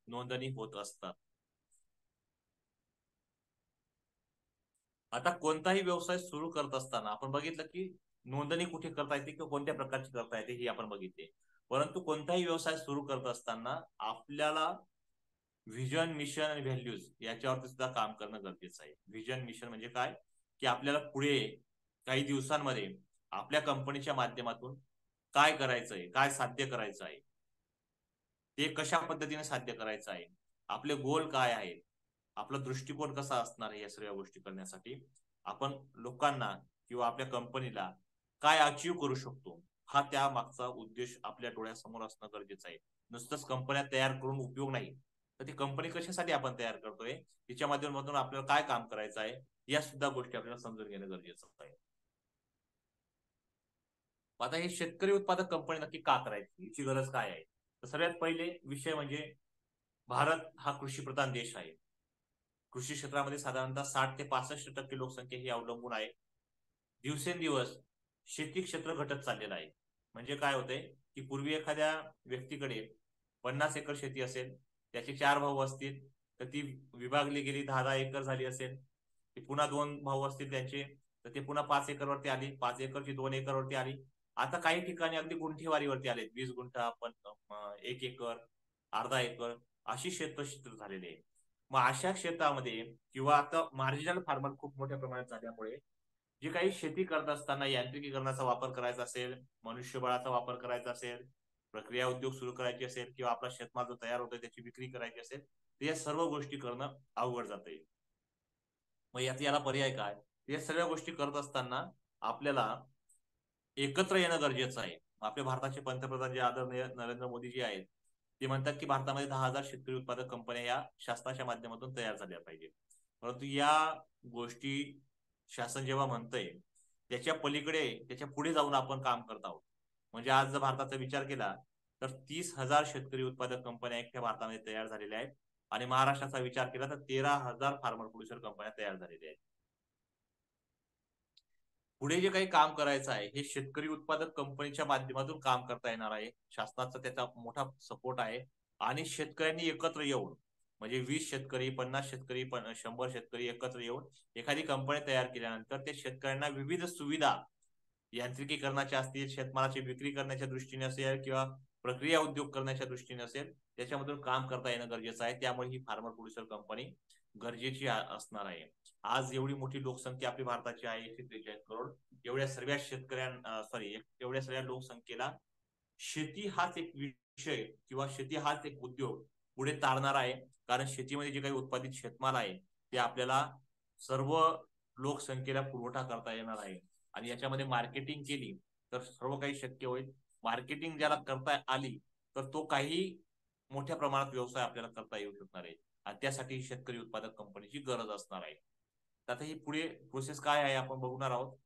नोंदणी होत असतात. आता कोणताही व्यवसाय सुरू करत असताना आपण बघितलं की नोंदणी कुठे करता येते किंवा कोणत्या प्रकारची करता येते ही आपण बघितले. परंतु कोणताही व्यवसाय सुरू करत असताना आपल्याला व्हिजन, मिशन आणि व्हॅल्यूज याच्यावरती सुद्धा काम करणं गरजेचं आहे. व्हिजन, मिशन म्हणजे काय, की आपल्याला पुढे काही दिवसांमध्ये आपल्या कंपनीच्या माध्यमातून काय करायचंय, काय साध्य करायचं आहे, ते कशा पद्धतीने साध्य करायचं आहे, आपले गोल काय आहेत, आपला दृष्टिकोन कसा असणार आहे, या सर्व गोष्टी करण्यासाठी आपण लोकांना किंवा आपल्या कंपनीला काय अचीव करू शकतो, हा त्या मागचा उद्देश आपल्या डोळ्यासमोर असणं गरजेचं आहे. नुसतंच कंपन्या तयार करून उपयोग नाही, तर ती कंपनी कशासाठी आपण तयार करतोय, तिच्या माध्यमातून आपल्याला काय काम करायचं आहे, या सुद्धा गोष्टी आपल्याला समजून घेणं गरजेचं आहे. आता हे शेतकरी उत्पादक कंपनी नक्की का करायची, याची गरज काय आहे? तर सगळ्यात पहिले विषय म्हणजे भारत हा कृषीप्रधान देश आहे. कृषी क्षेत्रामध्ये साधारणतः 60 ते 65% लोकसंख्या ही अवलंबून आहे. दिवसेंदिवस शेती क्षेत्र घटत चाललेलं आहे. म्हणजे काय होतंय की पूर्वी एखाद्या व्यक्तीकडे 50 एकर शेती असेल, त्याचे 4 भाऊ असतील, तर ती विभागली गेली, 10-10 एकर झाली असेल. पुन्हा 2 भाऊ असतील त्यांचे, तर ते पुन्हा 5 एकरवरती आली, 5 एकरची 2 एकरवरती आली. आता काही ठिकाणी अगदी गुंठेवारीवरती आले, 20 गुंठा, 1 एकर, अर्धा एकर अशी क्षेत्र झालेली आहे. मग अशा क्षेत्रामध्ये किंवा आता मार्जिनल फार्मर खूप मोठ्या प्रमाणात झाल्यामुळे जे काही शेती करत असताना यांत्रिकीकरणाचा वापर करायचा असेल, मनुष्यबळाचा वापर करायचा असेल, प्रक्रिया उद्योग सुरू करायचे असेल किंवा आपला शेतमाल जो तयार होतोय त्याची विक्री करायची असेल, तर या सर्व गोष्टी करणं अवघड जात आहे. मग याला पर्याय काय? या सगळ्या गोष्टी करत असताना आपल्याला एकत्र येणं गरजेचं आहे. आपल्या भारताचे पंतप्रधान जे आदरणीय नरेंद्र मोदी जी आहेत, ते म्हणतात की भारतामध्ये 10,000 शेतकरी उत्पादक कंपन्या या शासनाच्या माध्यमातून तयार झाल्या पाहिजे. परंतु या गोष्टी शासन जेव्हा म्हणतंय त्याच्या पलीकडे, त्याच्या पुढे जाऊन आपण काम करत आहोत. म्हणजे आज जर भारताचा विचार केला तर 30,000 शेतकरी उत्पादक कंपन्या एकट्या भारतामध्ये तयार झालेल्या आहेत आणि महाराष्ट्राचा विचार केला तर 13,000 फार्मर प्रोड्युसर कंपन्या तयार झालेल्या आहेत. पुढे जे काही काम करायचं आहे हे शेतकरी उत्पादक कंपनीच्या माध्यमातून काम करता येणार आहे. शासनाचा त्याचा मोठा सपोर्ट आहे आणि शेतकऱ्यांनी एकत्र येऊन म्हणजे 20 शेतकरी, 50 शेतकरी, 100 शेतकरी एकत्र येऊन एखादी कंपनी तयार केल्यानंतर त्या शेतकऱ्यांना विविध सुविधा यांत्रिकीकरणाच्या असतील, शेतमालाची विक्री करण्याच्या दृष्टीने असेल किंवा प्रक्रिया उद्योग करण्याच्या दृष्टीने असेल, त्याच्यामधून काम करता येणं गरजेचं आहे. त्यामुळे ही फार्मर प्रोड्युसर कंपनी गरजेची असणार आहे. आज एवढी मोठी लोकसंख्या आपली भारताची आहे, 143 करोड. एवढ्या सर्व शेतकऱ्यांना एवढ्या सगळ्या लोकसंख्येला शेती हाच एक विषय किंवा शेती हाच एक उद्योग पुढे तारणार आहे. कारण शेतीमध्ये जे काही उत्पादित शेतमाल आहे ते आपल्याला सर्व लोकसंख्येला पुरवठा करता येणार आहे आणि याच्यामध्ये मार्केटिंग केली तर सर्व काही शक्य होईल. मार्केटिंग ज्याला करता आली तर तो काही मोठ्या प्रमाणात व्यवसाय आपल्याला करता येऊ शकणार आहे आणि त्यासाठी शेतकरी उत्पादक कंपनीची गरज असणार आहे. आता ही पुढे प्रोसेस काय आहे आपण बघणार आहोत.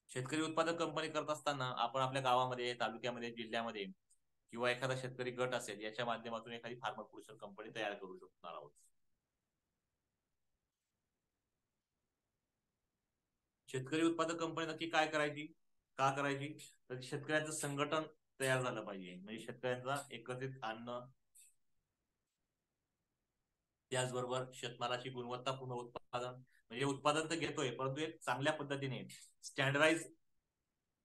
शेतकरी उत्पादक कंपनी करत असताना आपण आपल्या गावामध्ये, तालुक्यामध्ये, जिल्ह्यामध्ये किंवा एखादा शेतकरी गट असेल याच्या माध्यमातून एखादी फार्मर प्रोड्युसर कंपनी तयार करू शकणार आहोत. शेतकरी उत्पादक कंपनी नक्की काय करायची, का करायची, तर शेतकऱ्यांचं संघटन तयार झालं पाहिजे. म्हणजे शेतकऱ्यांचा एकत्रित आणणं, त्याचबरोबर शेतमालाची गुणवत्तापूर्ण उत्पादन म्हणजे उत्पादन तर घेतोय परंतु एक चांगल्या पद्धतीने स्टँडर्डाइज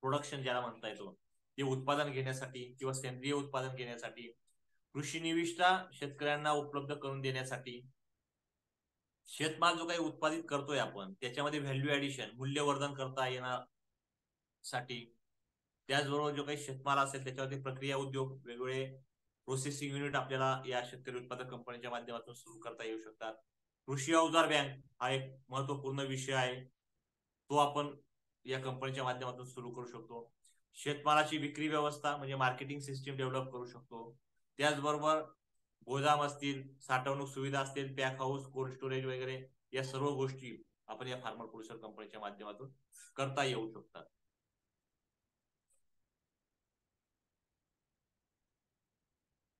प्रोडक्शन ज्याला म्हणता येतो ते उत्पादन घेण्यासाठी किंवा सेंद्रिय उत्पादन घेण्यासाठी, कृषी निविष्ठा शेतकऱ्यांना उपलब्ध करून देण्यासाठी, शेतमाल जो काही उत्पादित करतोय आपण त्याच्यामध्ये व्हॅल्यू ऍडिशन मूल्यवर्धन करता येणार साठी, त्याचबरोबर जो काही शेतमाल असेल त्याच्यावरती प्रक्रिया उद्योग, वेगवेगळे प्रोसेसिंग युनिट आपल्याला या शेतकरी उत्पादक कंपनीच्या माध्यमातून सुरू करता येऊ शकतात. कृषी अवजार बँक हा एक महत्वपूर्ण विषय आहे, तो आपण या कंपनीच्या माध्यमातून सुरू करू शकतो. शेतमालाची विक्री व्यवस्था म्हणजे मार्केटिंग सिस्टीम डेव्हलप करू शकतो. त्याचबरोबर गोदाम असतील, साठवणूक सुविधा असतील, पॅक हाऊस, कोल्ड स्टोरेज वगैरे या सर्व गोष्टी आपण या फार्मर प्रोड्युसर कंपनीच्या माध्यमातून करता येऊ शकतात.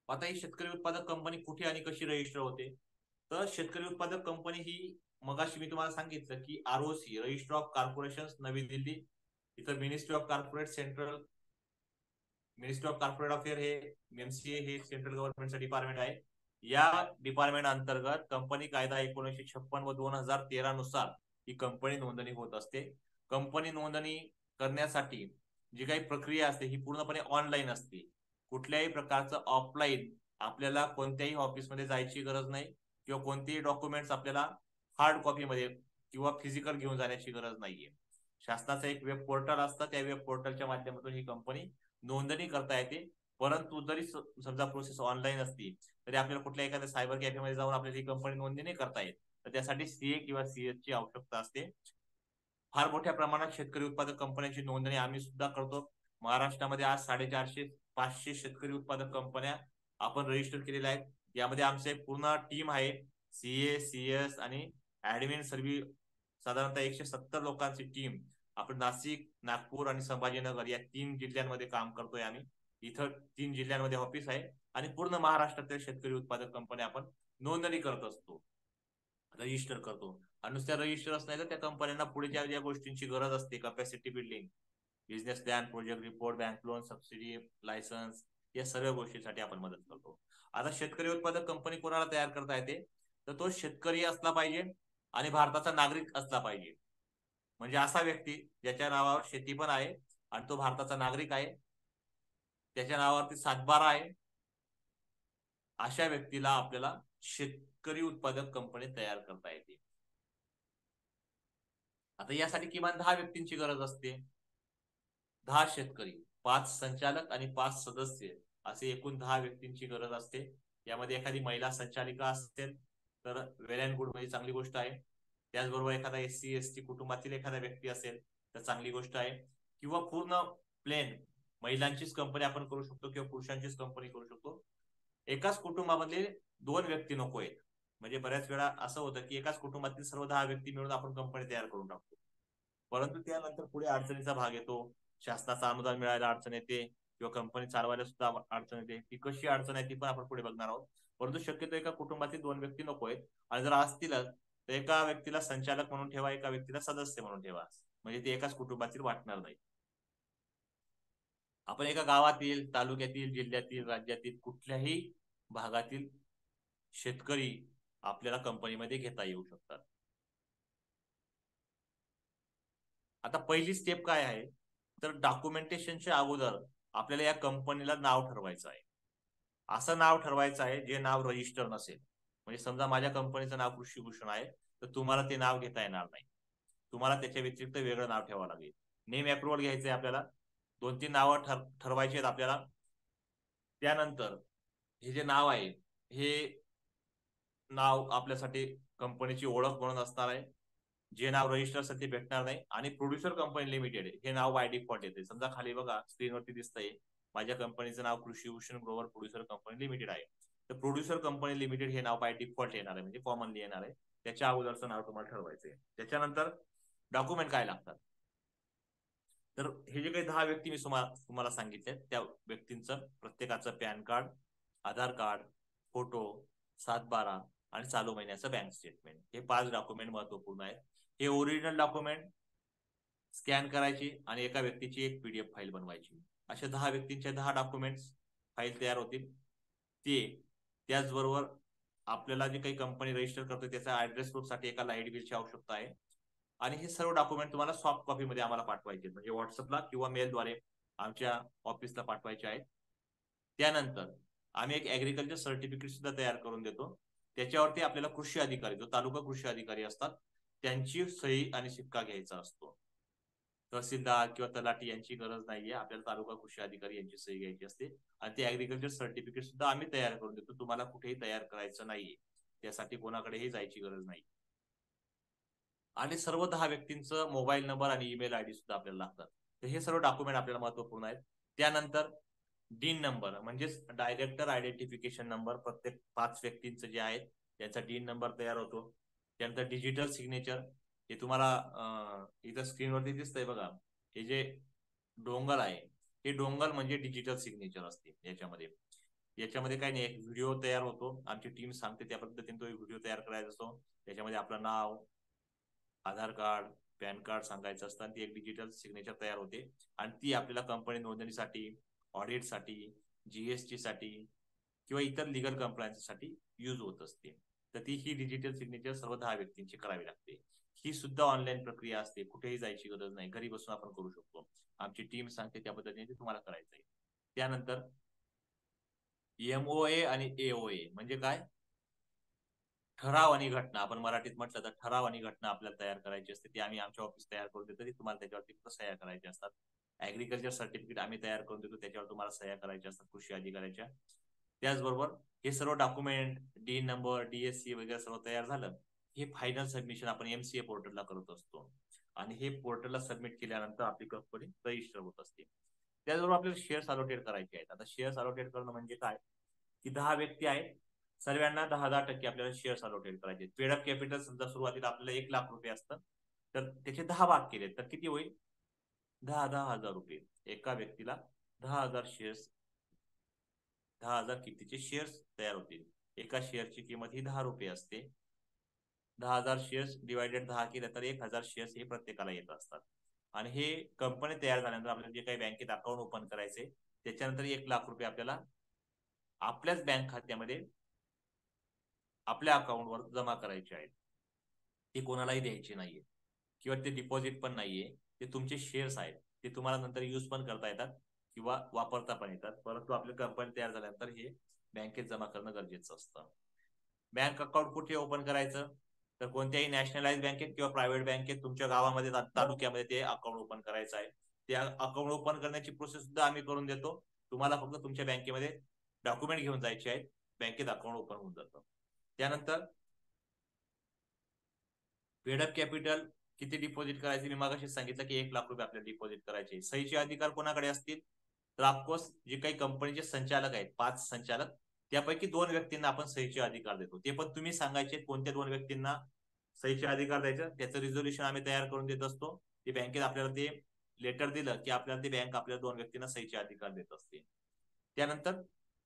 आता ही शेतकरी उत्पादक कंपनी कुठे आणि कशी रजिस्टर होते? तर शेतकरी उत्पादक कंपनी ही मगाशी मी तुम्हाला सांगितलं की ROC रजिस्टर ऑफ कॉर्पोरेशन नवी दिल्ली, इथं ministry of corporate central ministry of corporate affair हे MCA हे सेंट्रल गव्हर्नमेंटचं डिपार्टमेंट आहे. या डिपार्टमेंट अंतर्गत कंपनी कायदा 1956 व 2013 नुसार ही कंपनी नोंदणी होत असते. कंपनी नोंदणी करण्यासाठी जी काही प्रक्रिया असते ही पूर्णपणे ऑनलाईन असते. कुठल्याही प्रकारचं ऑफलाईन आपल्याला कोणत्याही ऑफिसमध्ये जायची गरज नाही किंवा कोणतेही डॉक्युमेंट्स आपल्याला हार्ड कॉपीमध्ये किंवा फिजिकल घेऊन जाण्याची गरज नाहीये. शासनाचं एक वेब पोर्टल असतं, त्या वेब पोर्टलच्या माध्यमातून ही कंपनी नोंदणी करता येते. परंतु जरी समजा प्रोसेस ऑनलाईन असती तरी आपल्याला कुठल्या एखाद्या सायबर कॅफेमध्ये जाऊन आपल्याला ही कंपनी नोंदणी नाही करता येत, तर त्यासाठी CA किंवा CS ची आवश्यकता असते. फार मोठ्या प्रमाणात शेतकरी उत्पादक कंपन्यांची नोंदणी आम्ही सुद्धा करतो. महाराष्ट्रामध्ये आज 450-500 शेतकरी उत्पादक कंपन्या आपण रजिस्टर केलेल्या आहेत. यामध्ये आमचे पूर्ण टीम आहे, CA, CS आणि ऍडमिन सर्व्हिस, साधारणतः 170 लोकांची टीम आपण नाशिक, नागपूर आणि संभाजीनगर या 3 जिल्ह्यांमध्ये काम करतोय आम्ही. इथं 3 जिल्ह्यांमध्ये ऑफिस आहे आणि पूर्ण महाराष्ट्रातील शेतकरी उत्पादक कंपन्या आपण नोंदणी करत असतो, रजिस्टर करतो. आणि नुसत्या रजिस्टरच नाही तर त्या कंपन्यांना पुढे ज्या गोष्टींची गरज असते, capacity building, business plan, project report, bank loan, subsidy, licence, या सर्व गोष्टींसाठी आपण मदत करतो. आता शेतकरी उत्पादक कंपनी कोणाला तयार करता येते? तर तो शेतकरी असला पाहिजे आणि भारताचा नागरिक असला पाहिजे. म्हणजे असा व्यक्ती ज्याच्या नावावर शेती पण आहे आणि तो भारताचा नागरिक आहे, त्याच्या नावावरती 7/12 आहे, अशा व्यक्तीला आपल्याला शेतकरी उत्पादक कंपनी तयार करता येते. आता यासाठी किमान 10 व्यक्तींची गरज असते. 10 शेतकरी, 5 संचालक आणि 5 सदस्य असे एकूण 10 व्यक्तींची गरज असते. यामध्ये एखादी महिला संचालिका असेल तर वेल अँड गुड, म्हणजे चांगली गोष्ट आहे. त्याचबरोबर एखादा SC ST कुटुंबातील एखादा व्यक्ती असेल तर चांगली गोष्ट आहे. किंवा पूर्ण प्लेन महिलांचीच कंपनी आपण करू शकतो किंवा पुरुषांचीच कंपनी करू शकतो. एकाच कुटुंबामधले 2 व्यक्ती नको आहेत. म्हणजे बऱ्याच वेळा असं होतं की एकाच कुटुंबातील सर्व 10 व्यक्ती मिळून आपण कंपनी तयार करून टाकतो, परंतु त्यानंतर पुढे अडचणीचा भाग येतो. शासनाचं अनुदान मिळायला अडचण येते किंवा कंपनी चालवायला सुद्धा अडचण येते. ती कशी अडचण आहे ती पण आपण पुढे बघणार आहोत. परंतु शक्यतो एका कुटुंबातील 2 व्यक्ती नको आहेत, आणि जर असतीलच तर एका व्यक्तीला संचालक म्हणून ठेवा, एका व्यक्तीला सदस्य म्हणून ठेवा, म्हणजे ते एकाच कुटुंबातील वाटणार नाही. आपण एका गावातील, तालुक्यातील, जिल्ह्यातील, राज्यातील कुठल्याही भागातील शेतकरी आपल्याला कंपनीमध्ये घेता येऊ शकतात. आता पहिली स्टेप काय आहे? तर डॉक्युमेंटेशनच्या अगोदर आपल्याला या कंपनीला नाव ठरवायचं आहे. असं नाव ठरवायचं आहे जे नाव रजिस्टर नसेल. म्हणजे समजा माझ्या कंपनीचं नाव कृषी भूषण आहे, तर तुम्हाला ते नाव घेता येणार नाही. तुम्हाला त्याच्या व्यतिरिक्त वेगळं नाव ठेवावं लागेल. नेम अप्रुव्हल घ्यायचंय आपल्याला, 2-3 नावं ठरवायची आहेत आपल्याला. त्यानंतर हे जे नाव आहे हे नाव आपल्यासाठी कंपनीची ओळख म्हणून असणार आहे, जे नाव रजिस्टरसाठी भेटणार नाही. आणि प्रोड्युसर कंपनी लिमिटेड हे नाव बाय डिफॉल्ट येते. समजा खाली बघा स्क्रीनवरती दिसतंय, माझ्या कंपनीचं नाव कृषी Bhushan Grover producer company limited आहे. तर प्रोड्युसर कंपनी लिमिटेड हे नाव बाय डिफॉल्ट येणार आहे, म्हणजे कॉमनली येणार आहे. त्याच्या अगोदरचं नाव तुम्हाला ठरवायचंय. त्याच्यानंतर डॉक्युमेंट काय लागतात? तर हे जे काही 10 व्यक्ती मी तुम्हाला सांगितले त्या व्यक्तींचं प्रत्येकाचं पॅन कार्ड, आधार कार्ड, फोटो, 7/12 आणि चालू महिन्याचं बँक स्टेटमेंट, हे 5 डॉक्युमेंट महत्वपूर्ण आहेत. हे ओरिजिनल डॉक्युमेंट स्कॅन करायची आणि एका व्यक्तीची एक PDF फाईल बनवायची. अशा 10 व्यक्तींच्या 10 डॉक्युमेंट्स फाईल तयार होतील. ते त्याचबरोबर आपल्याला जे काही कंपनी रजिस्टर करतो त्याचा ऍड्रेस प्रूफसाठी एका लाईट बिलची आवश्यकता आहे. आणि हे सर्व डॉक्युमेंट तुम्हाला सॉफ्ट कॉपीमध्ये आम्हाला पाठवायचे, म्हणजे व्हॉट्सअपला किंवा मेलद्वारे आमच्या ऑफिसला पाठवायचे आहेत. त्यानंतर आम्ही एक ऍग्रिकल्चर सर्टिफिकेट सुद्धा तयार करून देतो. त्याच्यावरती आपल्याला कृषी अधिकारी, जो तालुका कृषी अधिकारी असतात, त्यांची सही आणि शिक्का घ्यायचा असतो. तहसीलदार किंवा तलाठी यांची गरज नाहीये, आपल्याला तालुका कृषी अधिकारी यांची सही घ्यायची असते. आणि ते ऍग्रिकल्चर सर्टिफिकेट सुद्धा आम्ही तयार करून देतो. तुम्हाला कुठेही तयार करायचं नाहीये, त्यासाठी कोणाकडेही जायची गरज नाही. आणि सर्व 10 व्यक्तींचं मोबाईल नंबर आणि ईमेल आयडी सुद्धा आपल्याला लागतात. तर हे सर्व डॉक्युमेंट आपल्याला महत्वपूर्ण आहेत. त्यानंतर डीन नंबर म्हणजेच डायरेक्टर आयडेंटिफिकेशन नंबर प्रत्येक 5 व्यक्तींचं जे आहेत त्यांचा डीन नंबर तयार होतो. त्यानंतर डिजिटल सिग्नेचर, हे तुम्हाला इथं स्क्रीनवरती दिसतंय बघा, हे जे डोंगर आहे हे डोंगर म्हणजे डिजिटल सिग्नेचर असते. याच्यामध्ये काही नाही, एक व्हिडिओ तयार होतो, आमची टीम सांगते त्या पद्धतीने तो व्हिडिओ तयार करायचा असतो. त्याच्यामध्ये आपलं नाव, आधार कार्ड, पॅन कार्ड सांगायचं असतं आणि ती एक डिजिटल सिग्नेचर तयार होते आणि ती आपल्याला कंपनी नोंदणीसाठी, ऑडिटसाठी, जीएसटी साठी किंवा इतर लिगल कंप्लायन्ससाठी यूज होत असते. तर ही डिजिटल सिग्नेचर सर्व 10 व्यक्तींची करावी लागते. ही सुद्धा ऑनलाईन प्रक्रिया असते, कुठेही जायची गरज नाही, घरी बसून आपण करू शकतो. आमची टीम सांगते त्या पद्धतीने तुम्हाला करायचं आहे. त्यानंतर एमओए आणि एओए म्हणजे काय? ठराव आणि घटना. आपण मराठीत म्हटलं तर ठराव आणि घटना आपल्याला तयार करायची असते. ती आम्ही आमच्या ऑफिस तयार करून देतो, तुम्हाला त्याच्यावरती फक्त सह्या करायच्या असतात. ऍग्रिकल्चर सर्टिफिकेट आम्ही तयार करून देतो, त्याच्यावर तुम्हाला सह्या करायच्या असतात कृषी अधिकाऱ्याच्या. त्याचबरोबर हे सर्व डॉक्युमेंट, डी नंबर, डीएससी वगैरे सर्व तयार झालं, हे फायनल सबमिशन आपण एमसीए पोर्टलला करत असतो आणि हे पोर्टलला सबमिट केल्यानंतर आपली कंपनी रजिस्टर होत असते. त्याचबरोबर आपल्याला शेअर्स अलोकेट करायचे आहेत. आता शेअर्स अलोकेट करणं म्हणजे काय, की 10 व्यक्ती आहेत, सर्वांना 10% आपल्याला शेअर्स अलोकेट करायचे. पेडअप कॅपिटल समजा सुरुवातीला आपल्याला 1,00,000 रुपये असतात, तर त्याचे 10 भाग केले तर किती होईल? 10,000 रुपये. एका व्यक्तीला 10,000 शेअर्स, 10,000 किमतीचे शेअर्स तयार होतील. एका शेअरची किंमत ही 10 रुपये असते. 10,000 शेअर्स डिवायडेड 10 केले तर 1,000 शेअर्स हे प्रत्येकाला येत असतात. आणि हे कंपनी तयार झाल्यानंतर आपल्याला जे काही बँकेत अकाउंट ओपन करायचे, त्याच्यानंतर 1,00,000 रुपये आपल्याला आपल्याच बँक खात्यामध्ये आपल्या अकाउंटवर जमा करायचे आहेत. ते कोणालाही द्यायचे नाहीये किंवा ते डिपॉझिट पण नाहीये. ते तुमचे शेअर्स आहेत, ते तुम्हाला नंतर यूज पण करता येतात किंवा वापरता पण येतात. परंतु आपली कंपनी तयार झाल्यानंतर हे बँकेत जमा करणं गरजेचं असतं. बँक अकाउंट कुठे ओपन करायचं? तर कोणत्याही नॅशनलाइज बँकेत किंवा प्रायव्हेट बँकेत तुमच्या गावामध्ये तालुक्यामध्ये ते अकाउंट ओपन करायचं आहे. त्या अकाउंट ओपन करण्याची प्रोसेस सुद्धा आम्ही करून देतो. तुम्हाला फक्त तुमच्या बँकेमध्ये डॉक्युमेंट घेऊन जायचे आहेत, बँकेत अकाउंट ओपन होऊन जातं. त्यानंतर पेडअप कॅपिटल किती डिपॉझिट करायचे? मी मागाशी सांगितलं की 1,00,000 रुपये आपल्याला डिपॉझिट करायचे. सहीचे अधिकार कोणाकडे असतील? तर ऑफकोर्स जे काही कंपनीचे संचालक आहेत, 5 संचालक, त्यापैकी 2 व्यक्तींना आपण सहीचे अधिकार देतो. ते पण तुम्ही सांगायचे कोणत्या 2 व्यक्तींना सहीचे अधिकार द्यायचं. त्याचं रिझोल्युशन आम्ही तयार करून देत असतो. ते बँकेत आपल्याला ते लेटर दिलं की आपल्याला ते बँक आपल्या 2 व्यक्तींना सहीचे अधिकार देत असते. त्यानंतर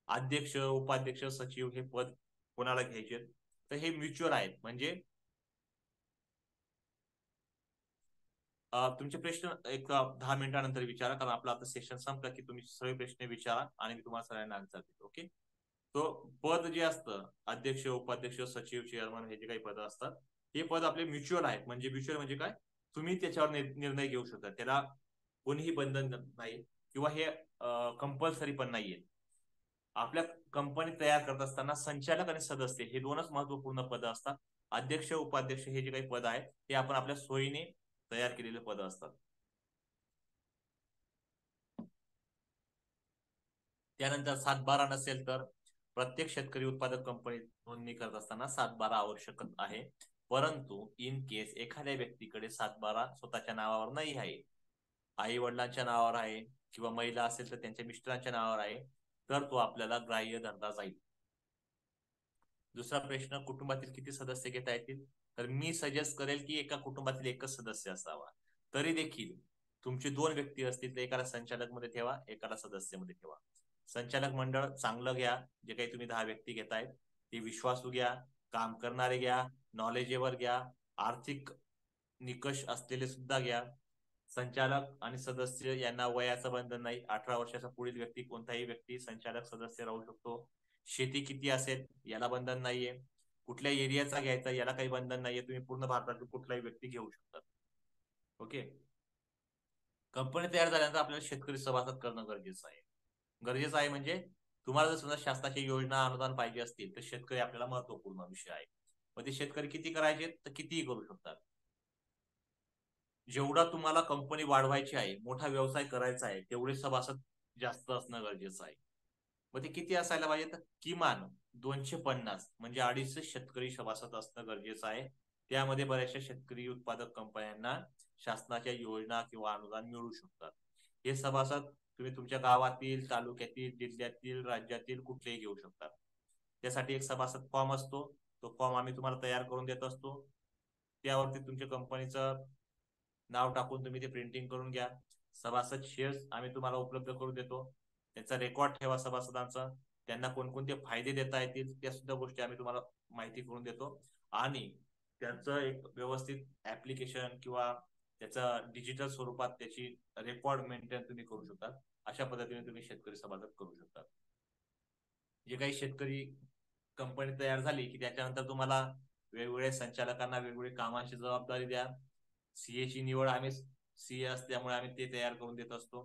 अध्यक्ष, उपाध्यक्ष, सचिव हे पद कोणाला घ्यायचे? तर हे म्युच्युअल आहेत. म्हणजे तुमचे प्रश्न एक 10 मिनिटानंतर विचारा, कारण आपलं आता सेशन संपलं की तुम्ही सगळे प्रश्न विचारा आणि मी तुम्हाला सगळ्यांना आन्सर देतो. ओके. तो पद जे असतं, अध्यक्ष, उपाध्यक्ष, सचिव, चेअरमन, हे जे काही पद असतात, हे पद आपले म्युच्युअल आहेत. म्हणजे म्युच्युअल म्हणजे काय? तुम्ही त्याच्यावर निर्णय घेऊ शकता, त्याला कोणीही बंधन नाही किंवा हे कंपल्सरी पण नाहीये. आपल्या कंपनी तयार करत असताना संचालक आणि सदस्य हे 2च महत्वपूर्ण पद असतात. अध्यक्ष, उपाध्यक्ष हे जे काही पद आहेत ते आपण आपल्या सोयीने तयार केलेले पद असतात. त्यानंतर 7/12 नसेल तर प्रत्येक शेतकरी उत्पादक कंपनीत नोंदणी करत असताना 7/12 आवश्यक आहे. परंतु इन केस एखाद्या व्यक्तीकडे 7/12 स्वतःच्या नावावर नाही आहे, आई वडिलांच्या नावावर आहे किंवा महिला असेल तर त्यांच्या मिस्टरांच्या नावावर आहे, तर तो आपल्याला ग्राह्य धरला जाईल. दुसरा प्रश्न, कुटुंबातील किती सदस्य घेता येतील? तर मी सजेस्ट करेल की एका कुटुंबातील एकच सदस्य असावा. तरी देखील तुमचे 2 व्यक्ती असतील तर एकाला संचालक मध्ये ठेवा, एकाला सदस्य मध्ये ठेवा. संचालक मंडळ चांगलं घ्या, जे काही तुम्ही 10 व्यक्ती घेतायत ते विश्वासू घ्या, काम करणारे घ्या, नॉलेजेबल घ्या, आर्थिक निकष असलेले सुद्धा घ्या. संचालक आणि सदस्य यांना वयाचं बंधन नाही. 18 वर्षाचा पुढील व्यक्ती, कोणताही व्यक्ती संचालक सदस्य राहू शकतो. शेती किती असेल याला बंधन नाहीये. कुठल्या एरियाचा घ्यायचा याला काही बंधन नाहीये. तुम्ही पूर्ण भारतातील कुठलाही व्यक्ती घेऊ शकता. ओके. कंपनी तयार झाल्यानंतर आपल्याला शेतकरी सभासद करणं गरजेचं आहे. गरजेचं आहे म्हणजे तुम्हाला जर समजा शासनाची योजना अनुदान पाहिजे असतील तर शेतकरी आपल्याला महत्वपूर्ण विषय आहे. मग ते शेतकरी किती करायचे? तर कितीही करू शकतात. जेवढा तुम्हाला कंपनी वाढवायची आहे, मोठा व्यवसाय करायचा आहे, तेवढे सभासद जास्त असणं गरजेचं आहे. मग ते किती असायला पाहिजे? तर किमान 250 म्हणजे 250 शेतकरी सभासद असणं गरजेचं आहे. त्यामध्ये बऱ्याचशा शेतकरी उत्पादक कंपन्यांना शासनाच्या योजना किंवा अनुदान मिळू शकतात. हे सभासद तुम्ही तुमच्या गावातील, तालुक्यातील, जिल्ह्यातील, राज्यातील कुठलेही घेऊ शकतात. त्यासाठी एक सभासद फॉर्म असतो. तो फॉर्म आम्ही तुम्हाला तयार करून देत असतो. त्यावरती तुमच्या कंपनीचं नाव टाकून तुम्ही ते प्रिंटिंग करून घ्या. सभासद शेअर्स आम्ही तुम्हाला उपलब्ध करून देतो. त्याचा रेकॉर्ड ठेवा सभासदांचा. त्यांना कोणकोणते फायदे देता येतील त्या सुद्धा गोष्टी आम्ही तुम्हाला माहिती करून देतो. आणि त्याचं एक व्यवस्थित ऍप्लिकेशन किंवा त्याचा डिजिटल स्वरूपात त्याची रेकॉर्ड मेंटेन तुम्ही करू शकता. अशा पद्धतीने तुम्ही शेतकरी सभासद करू शकता. जे काही शेतकरी कंपनी तयार झाली की त्याच्यानंतर तुम्हाला वेगवेगळ्या संचालकांना वेगवेगळ्या कामांची जबाबदारी द्या. सीए ची निवड आम्ही सीए असल्यामुळे आम्ही ते तयार करून देत असतो.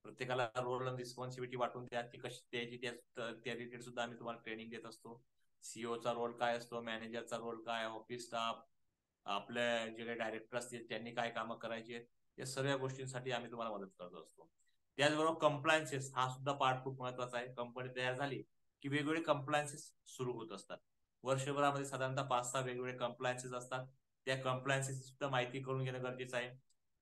प्रत्येकाला रोल अँड रिस्पॉन्सिबिलिटी वाटून द्या, ती कशी द्यायची त्या रिलेटेड सुद्धा आम्ही तुम्हाला ट्रेनिंग देत असतो. सीईओचा रोल काय असतो, मॅनेजरचा रोल काय, ऑफिस स्टाफ, आपल्या जे काही डायरेक्टर असतील त्यांनी काय कामं करायची आहेत, या सर्व गोष्टींसाठी आम्ही तुम्हाला मदत करत असतो. त्याचबरोबर कंप्लायन्सेस हा सुद्धा पार्ट खूप महत्वाचा आहे. कंपनी तयार झाली की वेगवेगळे कंप्लायन्सेस सुरू होत असतात. वर्षभरामध्ये साधारणतः 5-6 वेगवेगळे कंप्लायन्सेस असतात. त्या कंप्लायन्सेस सुद्धा माहिती करून घेणं गरजेचं आहे.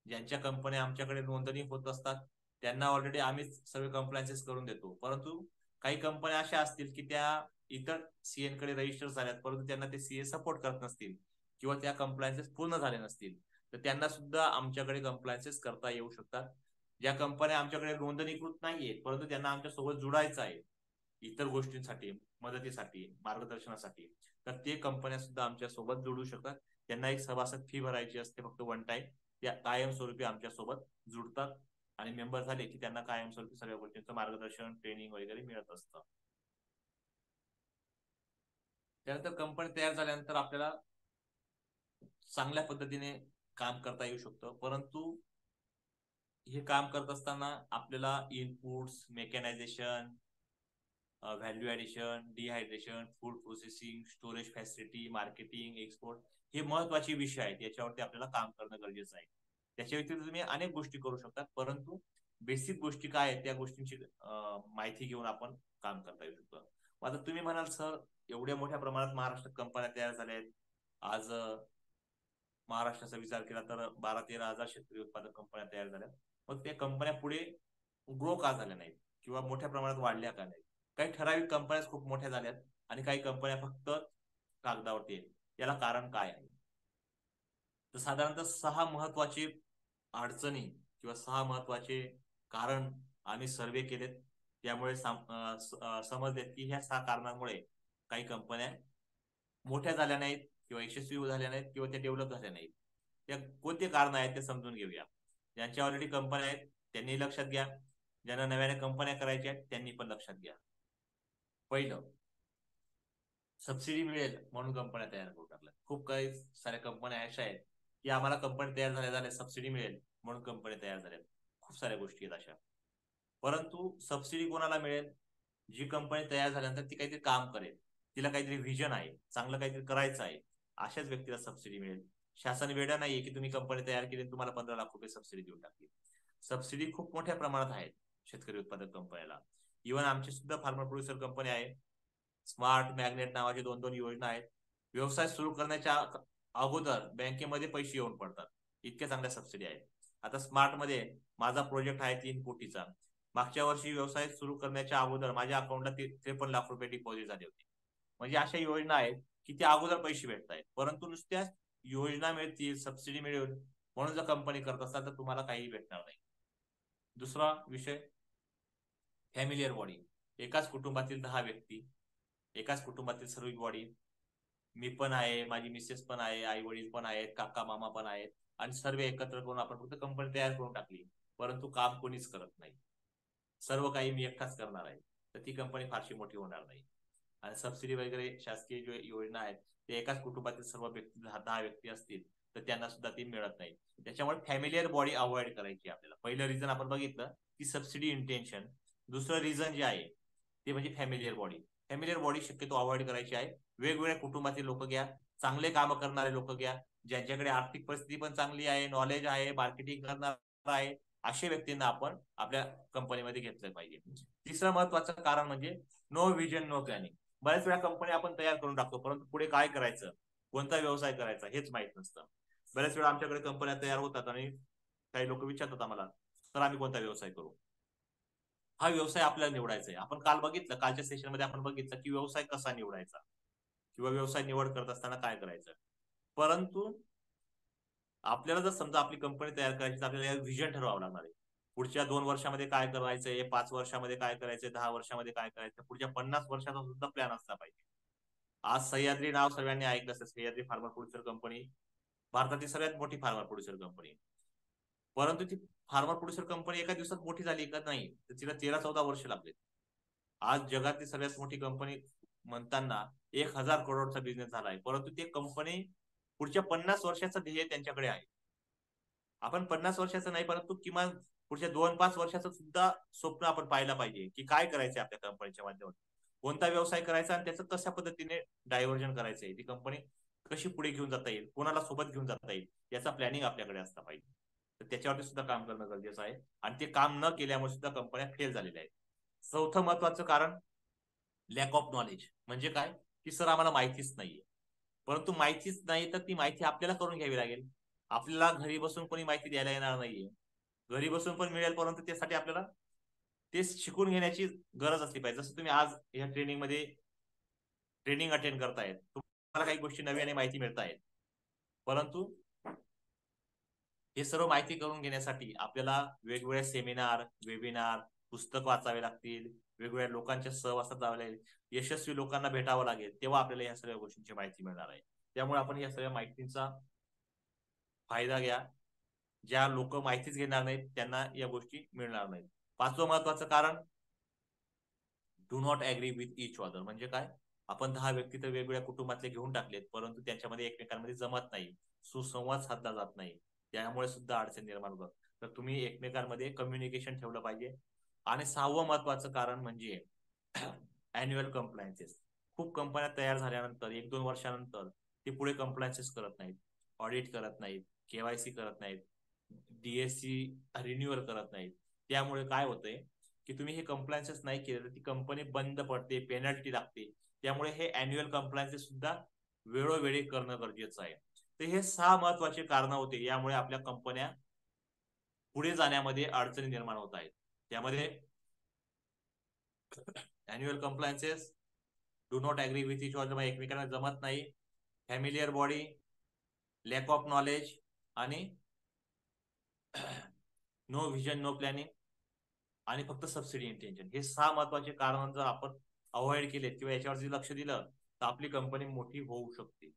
ज्यांच्या कंपन्या आमच्याकडे नोंदणी होत असतात त्यांना ऑलरेडी आम्हीच सगळे कंप्लायन्सेस करून देतो. परंतु काही कंपन्या अशा असतील की त्या इतर सीए कडे रजिस्टर झाल्यात, परंतु त्यांना ते सीए सपोर्ट करत नसतील किंवा त्या कंप्लायन्सेस पूर्ण झाले नसतील, तर त्यांना सुद्धा आमच्याकडे कंप्लायन्सेस करता येऊ शकतात. ज्या कंपन्या आमच्याकडे नोंदणीकृत नाहीयेत परंतु त्यांना आमच्यासोबत जुडायचं आहे इतर गोष्टींसाठी, मदतीसाठी, मार्गदर्शनासाठी, तर ते कंपन्या सुद्धा आमच्या सोबत जोडू शकतात. त्यांना एक सभासद फी भरायची असते फक्त वन टाइम. त्या कायमस्वरूपी आमच्या सोबत जुडतात आणि मेंबर झाले की त्यांना कायमस्वरूपी सगळ्या गोष्टींचं मार्गदर्शन, ट्रेनिंग वगैरे मिळत असतं. त्यानंतर कंपनी तयार झाल्यानंतर आपल्याला चांगल्या पद्धतीने काम करता येऊ शकतं. परंतु हे काम करत असताना आपल्याला inputs, mechanisation, value addition, dehydration, food processing, storage facility, marketing, export हे महत्वाचे विषय आहेत. याच्यावरती आपल्याला काम करणं गरजेचं आहे. त्याच्या व्यतिरिक्त तुम्ही अनेक गोष्टी करू शकता, परंतु बेसिक गोष्टी काय आहेत त्या गोष्टींची माहिती घेऊन आपण काम करता येऊ शकतो. आता तुम्ही म्हणाल सर एवढ्या मोठ्या प्रमाणात महाराष्ट्रात कंपन्या तयार झाल्या आहेत. आज महाराष्ट्राचा विचार केला तर 12-13 हजार शेतकरी उत्पादक कंपन्या तयार झाल्या. मग त्या कंपन्या पुढे ग्रो का झाल्या नाहीत किंवा मोठ्या प्रमाणात वाढल्या का नाहीत? काही ठराविक कंपन्या खूप मोठ्या झाल्यात आणि काही कंपन्या फक्त कागदावरती आहेत. याला कारण काय आहे? तर साधारणतः 6 महत्वाचे अडचणी किंवा 6 महत्वाचे कारण आम्ही सर्वे केलेत. त्यामुळे समजलेत की ह्या 6 कारणांमुळे काही कंपन्या मोठ्या झाल्या नाहीत किंवा यशस्वी झाल्या नाहीत किंवा त्या डेव्हलप झाल्या नाहीत. त्या कोणते कारण आहेत ते समजून घेऊया. ज्यांच्या ऑलरेडी कंपन्या आहेत त्यांनी लक्षात घ्या, ज्यांना नव्याने कंपन्या करायच्या आहेत त्यांनी पण लक्षात घ्या. पहिलं, सबसिडी मिळेल म्हणून कंपन्या तयार करू टाकल्या. खूप काही साऱ्या कंपन्या अशा आहेत की आम्हाला कंपनी तयार झाल्या सबसिडी मिळेल म्हणून कंपन्या तयार झाल्या. खूप साऱ्या गोष्टी आहेत अशा. परंतु सबसिडी कोणाला मिळेल? जी कंपनी तयार झाल्यानंतर ती काहीतरी काम करेल, तिला काहीतरी व्हिजन आहे, चांगलं काहीतरी करायचं आहे, अशाच व्यक्तीला सबसिडी मिळेल. शासन वेडा नाहीये की तुम्ही कंपनी तयार केली तुम्हाला 15 लाख रुपये सबसिडी देऊन टाकली. सबसिडी खूप मोठ्या प्रमाणात आहेत शेतकरी उत्पादक कंपन्याला. इव्हन आमची सुद्धा फार्मर प्रोड्युसर कंपनी आहे. स्मार्ट मॅग्नेट नावाची 2-2 योजना आहेत. व्यवसाय सुरू करण्याच्या अगोदर बँकेमध्ये पैसे येऊन पडतात. इतक्या चांगल्या सबसिडी आहेत. आता स्मार्ट मध्ये माझा प्रोजेक्ट आहे 3 कोटीचा. मागच्या वर्षी व्यवसाय सुरू करण्याच्या अगोदर माझ्या अकाउंटला 53 लाख रुपये डिपॉझिट झाले होते. म्हणजे अशा योजना आहेत की त्या अगोदर पैसे भेटत आहेत. परंतु नुसत्या योजना मिळतील, सबसिडी मिळेल म्हणून जर कंपनी करत असाल तर तुम्हाला काही भेटणार नाही. दुसरा विषय, फॅमिलियर बॉडी. एकाच कुटुंबातील 10 व्यक्ती, एकाच कुटुंबातील सर्व बॉडी. मी पण आहे, माझी मिसेस पण आहे, आई वडील पण आहेत, काका मामा पण आहेत आणि सर्व एकत्र करून आपण फक्त कंपनी तयार करून टाकली. परंतु काम कोणीच करत नाही. सर्व काही मी एकटाच करणार आहे, तर ती कंपनी फारशी मोठी होणार नाही. आणि सबसिडी वगैरे शासकीय जो योजना आहेत ते एकाच कुटुंबातील सर्व व्यक्ती 10 व्यक्ती असतील तर त्यांना सुद्धा ती मिळत नाही. त्याच्यामुळे फॅमिलियर बॉडी अवॉइड करायची आपल्याला. पहिलं रिझन आपण बघितलं की सबसिडी इंटेन्शन. दुसरं रिझन जे आहे ते म्हणजे फॅमिलियर बॉडी. फॅमिलियर बॉडी शक्यतो अवॉइड करायची आहे. वेगवेगळ्या कुटुंबातील लोक घ्या, चांगले काम करणारे लोक घ्या, ज्यांच्याकडे आर्थिक परिस्थिती पण चांगली आहे, नॉलेज आहे, मार्केटिंग करणार आहे, अशा व्यक्तींना आपण आपल्या कंपनीमध्ये घेतलं पाहिजे. तिसरं महत्वाचं कारण म्हणजे नो व्हिजन नो प्लॅनिंग. बऱ्याच वेळा कंपनी आपण तयार करून टाकतो, परंतु पुढे काय करायचं, कोणता व्यवसाय करायचा हेच माहित नसतं. बऱ्याच वेळा आमच्याकडे कंपन्या तयार होतात आणि काही लोक विचारतात आम्हाला, तर आम्ही कोणता व्यवसाय करू. हा व्यवसाय आपल्याला निवडायचा आहे. आपण काल बघितलं, कालच्या सेशनमध्ये आपण बघितलं की व्यवसाय कसा निवडायचा किंवा व्यवसाय निवड करत असताना काय करायचं. परंतु आपल्याला जर समजा आपली कंपनी तयार करायची तर आपल्याला व्हिजन ठरवावं लागणार आहे. पुढच्या 2 वर्षामध्ये काय करायचंय, 5 वर्षामध्ये काय करायचंय, 10 वर्षामध्ये काय करायचं, पुढच्या 50 वर्षाचा सुद्धा प्लॅन असला पाहिजे. आज सह्याद्री नाव सर्वांनी ऐकलं असेल. सह्याद्री फार्मर प्रोड्युसर कंपनी भारतातील सगळ्यात मोठी फार्मर प्रोड्युसर कंपनी. परंतु ती फार्मर प्रोड्युसर कंपनी एका दिवसात मोठी झाली का? नाही, तर तिला 13-14 वर्ष लागले. आज जगातली सगळ्यात मोठी कंपनी म्हणताना 1,000 करोडचा बिझनेस झालाय, परंतु ते कंपनी पुढच्या 50 वर्षाचं ध्येय त्यांच्याकडे आहे. आपण 50 वर्षाचं नाही, परंतु किमान पुढच्या 2-5 वर्षाचं सुद्धा स्वप्न आपण पाहायला पाहिजे की काय करायचंय आपल्या कंपनीच्या माध्यमातून, कोणता व्यवसाय करायचा आणि त्याचं कशा पद्धतीने डायव्हर्जन करायचंय, ती कंपनी कशी पुढे घेऊन जाता येईल, कोणाला सोबत घेऊन जाता येईल, याचा प्लॅनिंग आपल्याकडे असला पाहिजे. तर त्याच्यावरती सुद्धा काम करणं गरजेचं आहे आणि ते काम न केल्यामुळे सुद्धा कंपन्या फेल झालेल्या आहेत. चौथं महत्वाचं कारण लॅक ऑफ नॉलेज. म्हणजे काय की सर आम्हाला माहितीच नाहीये. परंतु माहितीच नाही तर ती माहिती आपल्याला करून घ्यावी लागेल. आपल्याला घरी बसून कोणी माहिती द्यायला येणार नाहीये. घरी बसून पण मिळेल, परंतु त्यासाठी आपल्याला ते शिकून घेण्याची गरज असली पाहिजे. जसं तुम्ही आज या ट्रेनिंगमध्ये ट्रेनिंग अटेंड करतायत, तुम्हाला काही गोष्टी नव्याने आणि माहिती मिळतायत, परंतु हे सर्व माहिती करून घेण्यासाठी आपल्याला वेगवेगळे सेमिनार, वेबिनार, पुस्तक वाचावे लागतील, वेगवेगळ्या लोकांच्या सहवासात जावे लागेल, यशस्वी लोकांना भेटावं लागेल, तेव्हा आपल्याला या सगळ्या गोष्टींची माहिती मिळणार आहे. त्यामुळे आपण या सगळ्या माहितीचा फायदा घ्या. ज्या लोक माहितीच घेणार नाहीत त्यांना या गोष्टी मिळणार नाहीत. पाचवं महत्वाचं कारण, do not agree with each other. म्हणजे काय, आपण 10 व्यक्ती तर वेगवेगळ्या कुटुंबातले घेऊन टाकलेत, परंतु त्यांच्यामध्ये एकमेकांमध्ये जमत नाही, सुसंवाद साधला जात नाही, त्यामुळे सुद्धा अडचण निर्माण होतात. तर तुम्ही एकमेकांमध्ये कम्युनिकेशन ठेवलं पाहिजे. आणि 6वं महत्वाचं कारण म्हणजे अॅन्युअल कम्प्लायन्सेस. खूप कंपन्या तयार झाल्यानंतर 1-2 वर्षानंतर ते पुढे कम्प्लायन्सेस करत नाहीत, ऑडिट करत नाहीत, केवायसी करत नाहीत, डीएससी रिन्युअल करत नाहीत. त्यामुळे काय होतंय की तुम्ही हे कम्प्लायन्सेस नाही केलं तर ती कंपनी बंद पडते, पेनल्टी लागते. त्यामुळे हे अॅन्युअल कम्प्लायन्सेस सुद्धा वेळोवेळी करणं गरजेचं आहे. तर हे 6 महत्वाचे कारण होते, यामुळे आपल्या कंपन्या पुढे जाण्यामध्ये अडचणी निर्माण होत आहेत. त्यामध्ये annual compliances, do not agree with each other, एकमेकांना जमत नाही, familiar body, lack of knowledge आणि नो व्हिजन, नो प्लॅनिंग आणि फक्त सबसिडी इंटेन्शन. हे 6 महत्वाचे कारण जर आपण अवॉइड केले किंवा याच्यावरती लक्ष दिलं तर आपली कंपनी मोठी होऊ शकते.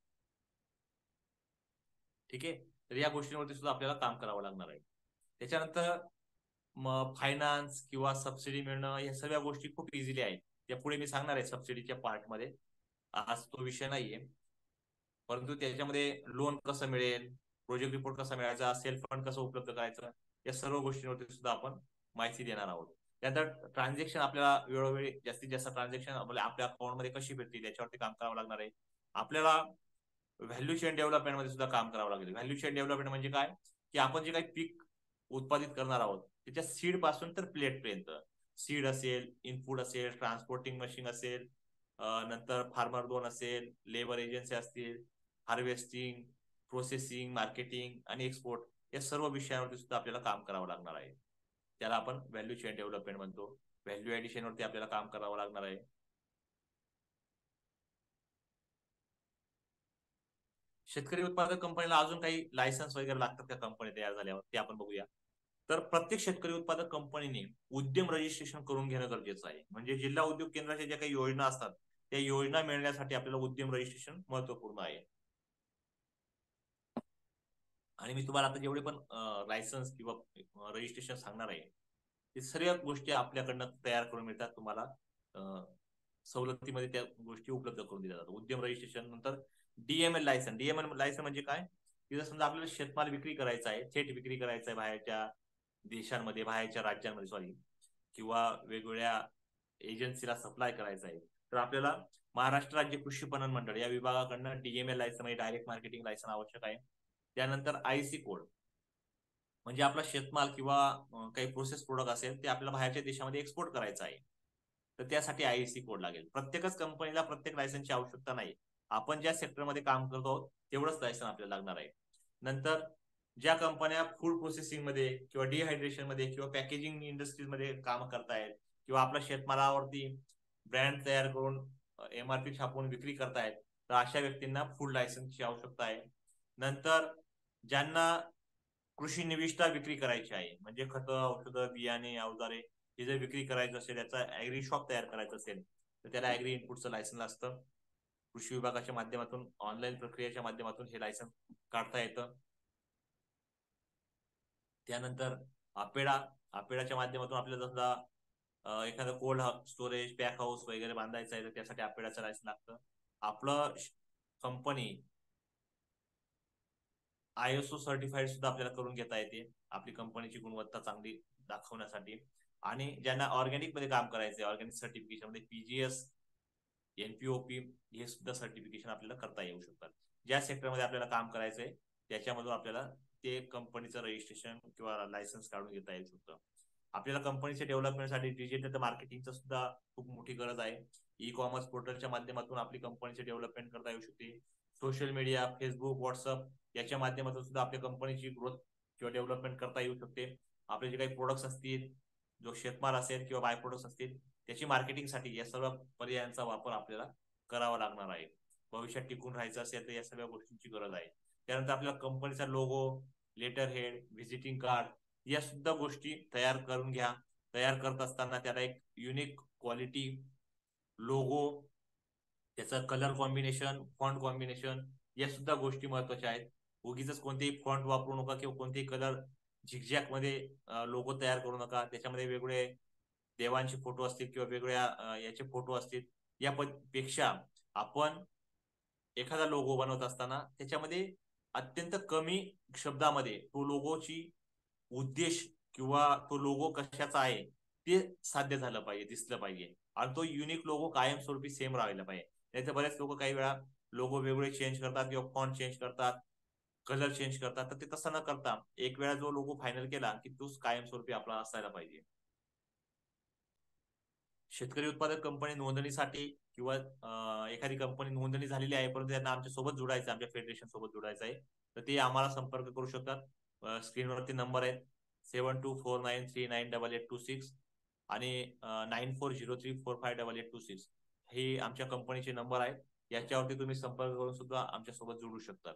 ठीक आहे. तर या गोष्टींवरती सुद्धा आपल्याला काम करावं लागणार आहे. त्याच्यानंतर मग फायनान्स किंवा सबसिडी मिळणं, या सगळ्या गोष्टी खूप इझिली आहेत. त्या पुढे मी सांगणार आहे सबसिडीच्या पार्टमध्ये, आज तो विषय नाहीये. परंतु त्याच्यामध्ये लोन कसं मिळेल, प्रोजेक्ट रिपोर्ट कसा मिळायचा, सेल्फ फंड कसं उपलब्ध करायचं, या सर्व गोष्टींवरती सुद्धा आपण माहिती देणार आहोत. त्यानंतर ट्रान्झॅक्शन, आपल्याला वेळोवेळी जास्तीत जास्त ट्रान्झॅक्शन आपल्या अकाउंटमध्ये कशी भेटतील याच्यावरती काम करावं लागणार आहे. आपल्याला व्हॅल्यू चेन डेव्हलपमेंट मध्ये सुद्धा काम करावं लागेल. व्हॅल्यू चेन डेव्हलपमेंट म्हणजे काय की आपण जे काही पीक उत्पादित करणार आहोत त्याच्या सीड पासून तर प्लेट पर्यंत, सीड असेल, इनपुट असेल, ट्रान्सपोर्टिंग मशीन असेल, नंतर फार्मर लोन असेल, लेबर एजन्सी असतील, हार्वेस्टिंग, प्रोसेसिंग, मार्केटिंग आणि एक्सपोर्ट, या सर्व विषयांवरती सुद्धा आपल्याला काम करावं लागणार आहे. त्याला आपण व्हॅल्यू चेन डेव्हलपमेंट म्हणतो. व्हॅल्यू ऍडिशन वरती आपल्याला काम करावं लागणार आहे. शेतकरी उत्पादक कंपनीला अजून काही लायसन्स वगैरे लागतात का कंपनी तयार झाल्यावर, ते आपण बघूया. तर प्रत्येक शेतकरी उत्पादक कंपनीने उद्यम रजिस्ट्रेशन करून घेणं गरजेचं आहे. म्हणजे जिल्हा उद्योग केंद्राच्या ज्या काही योजना असतात त्या योजना मिळण्यासाठी आपल्याला उद्यम रजिस्ट्रेशन महत्वपूर्ण आहे. आणि मी तुम्हाला आता जेवढे पण लायसन्स किंवा रजिस्ट्रेशन सांगणार आहे ते सर्व गोष्टी आपल्याकडनं तयार करून मिळतात. तुम्हाला सवलतीमध्ये त्या गोष्टी उपलब्ध करून दिल्या जातात. उद्यम रजिस्ट्रेशन नंतर डीएमएल लायसन. डीएमएल लायसन म्हणजे काय की जर समजा आपल्याला शेतमाल विक्री करायचा आहे, थेट विक्री करायचा आहे बाहेरच्या देशांमध्ये, बाहेरच्या राज्यांमध्ये, सॉरी, किंवा वेगवेगळ्या एजन्सीला सप्लाय करायचा आहे, तर आपल्याला महाराष्ट्र राज्य कृषी पणन मंडळ या विभागाकडनं डीएमएल लायसन म्हणजे डायरेक्ट मार्केटिंग लायसन आवश्यक आहे. त्यानंतर आयसी कोड, म्हणजे आपला शेतमाल किंवा काही प्रोसेस प्रोडक्ट असेल ते आपल्याला बाहेरच्या देशामध्ये एक्सपोर्ट करायचं आहे, तर त्यासाठी आयएससी कोड लागेल. प्रत्येकच कंपनीला प्रत्येक लायसन्सची आवश्यकता नाही. आपण ज्या सेक्टरमध्ये काम करतो तेवढंच लायसन आपल्याला लागणार आहे. नंतर ज्या कंपन्या फूड प्रोसेसिंग मध्ये किंवा डिहायड्रेशन मध्ये किंवा पॅकेजिंग इंडस्ट्रीज मध्ये काम करतायत किंवा आपल्या शेतमालावरती ब्रँड तयार करून एमआरपी छापून विक्री करतायत, तर अशा व्यक्तींना फूड लायसन्सची आवश्यकता आहे. नंतर ज्यांना कृषी निविष्ठा विक्री करायची आहे, म्हणजे खतं, औषधं, बियाणे, अवजारे हे जर विक्री करायचं असेल, याचा ऍग्री शॉप तयार करायचं असेल, तर त्याला ऍग्री इनपुटचं लायसन असतं. कृषी विभागाच्या माध्यमातून ऑनलाईन प्रक्रियेच्या माध्यमातून हे लायसन काढता येतं. त्यानंतर आपेडाच्या माध्यमातून आपल्याला समजा एखादं कोल्ड स्टोरेज, पॅक हाऊस वगैरे बांधायचं आहे, तर त्यासाठी आपेडाचं लायसन लागतं. आपलं कंपनी ISO सर्टिफाईड सुद्धा आपल्याला करून घेता येते, आपली कंपनीची गुणवत्ता चांगली दाखवण्यासाठी. आणि ज्यांना ऑर्गॅनिक मध्ये काम करायचे, ऑर्गॅनिक सर्टिफिकेशन मध्ये PGS, NPOP हे सुद्धा सर्टिफिकेशन आपल्याला करता येऊ शकतात. ज्या सेक्टरमध्ये आपल्याला काम करायचंय त्याच्यामधून आपल्याला ते कंपनीचं रजिस्ट्रेशन किंवा लायसन्स काढून घेता येऊ शकतं. आपल्याला कंपनीच्या डेव्हलपमेंटसाठी डिजिटल मार्केटिंगचं सुद्धा खूप मोठी गरज आहे. ई कॉमर्स पोर्टलच्या माध्यमातून आपली कंपनीचे डेव्हलपमेंट करता येऊ शकते. सोशल मीडिया, फेसबुक, व्हॉट्सअप याच्या माध्यमातून सुद्धा आपल्या कंपनीची ग्रोथ किंवा डेव्हलपमेंट करता येऊ शकते. आपले जे काही प्रोडक्ट्स असतील, जो शेतमाल असेल किंवा बाय प्रोडक्ट्स असतील, त्याची मार्केटिंगसाठी या सर्व पर्यायांचा वापर आपल्याला करावा लागणार आहे. भविष्यात टिकून राहायचं असेल तर या सगळ्या गोष्टींची गरज आहे. त्यानंतर आपल्याला कंपनीचा logo, letter head, visiting card या सुद्धा गोष्टी तयार करून घ्या. तयार करत असताना त्याला एक युनिक क्वालिटी लोगो, त्याचं कलर कॉम्बिनेशन, फॉन्ट कॉम्बिनेशन या सुद्धा गोष्टी महत्वाच्या आहेत. उगीच कोणतेही फॉन्ट वापरू नका किंवा कोणतेही कलर झिकझॅक मध्ये लोगो तयार करू नका. त्याच्यामध्ये वेगवेगळे देवांचे फोटो असतील किंवा वेगवेगळ्या याचे फोटो असतील. या पेक्षा आपण एखादा लोगो बनवत असताना त्याच्यामध्ये अत्यंत कमी शब्दामध्ये तो लोगोची उद्देश किंवा तो लोगो कशाचा आहे ते साध्य झालं पाहिजे, दिसलं पाहिजे. आणि तो युनिक लोगो कायमस्वरूपी सेम राहायला पाहिजे. नाही तर बरेच लोक काही वेळा लोगो वेगळे चेंज करतात किंवा फॉन्ट चेंज करतात, कलर चेंज करतात. तर ते तसं न करता एक वेळा जो लोगो फायनल केला की तोच कायमस्वरूपी आपला असायला पाहिजे. शेतकरी उत्पादक कंपनी नोंदणीसाठी किंवा एखादी कंपनी नोंदणी झालेली आहे परंतु त्यांना आमच्या सोबत जोडायचं, आमच्या फेडरेशन सोबत जोडायचं आहे, तर ते आम्हाला संपर्क करू शकतात. स्क्रीनवरती नंबर आहेत 7249398826 आणि 9403458826 हे आमच्या कंपनीचे नंबर आहेत. याच्यावरती तुम्ही संपर्क करून सुद्धा आमच्या सोबत जोडू शकतात.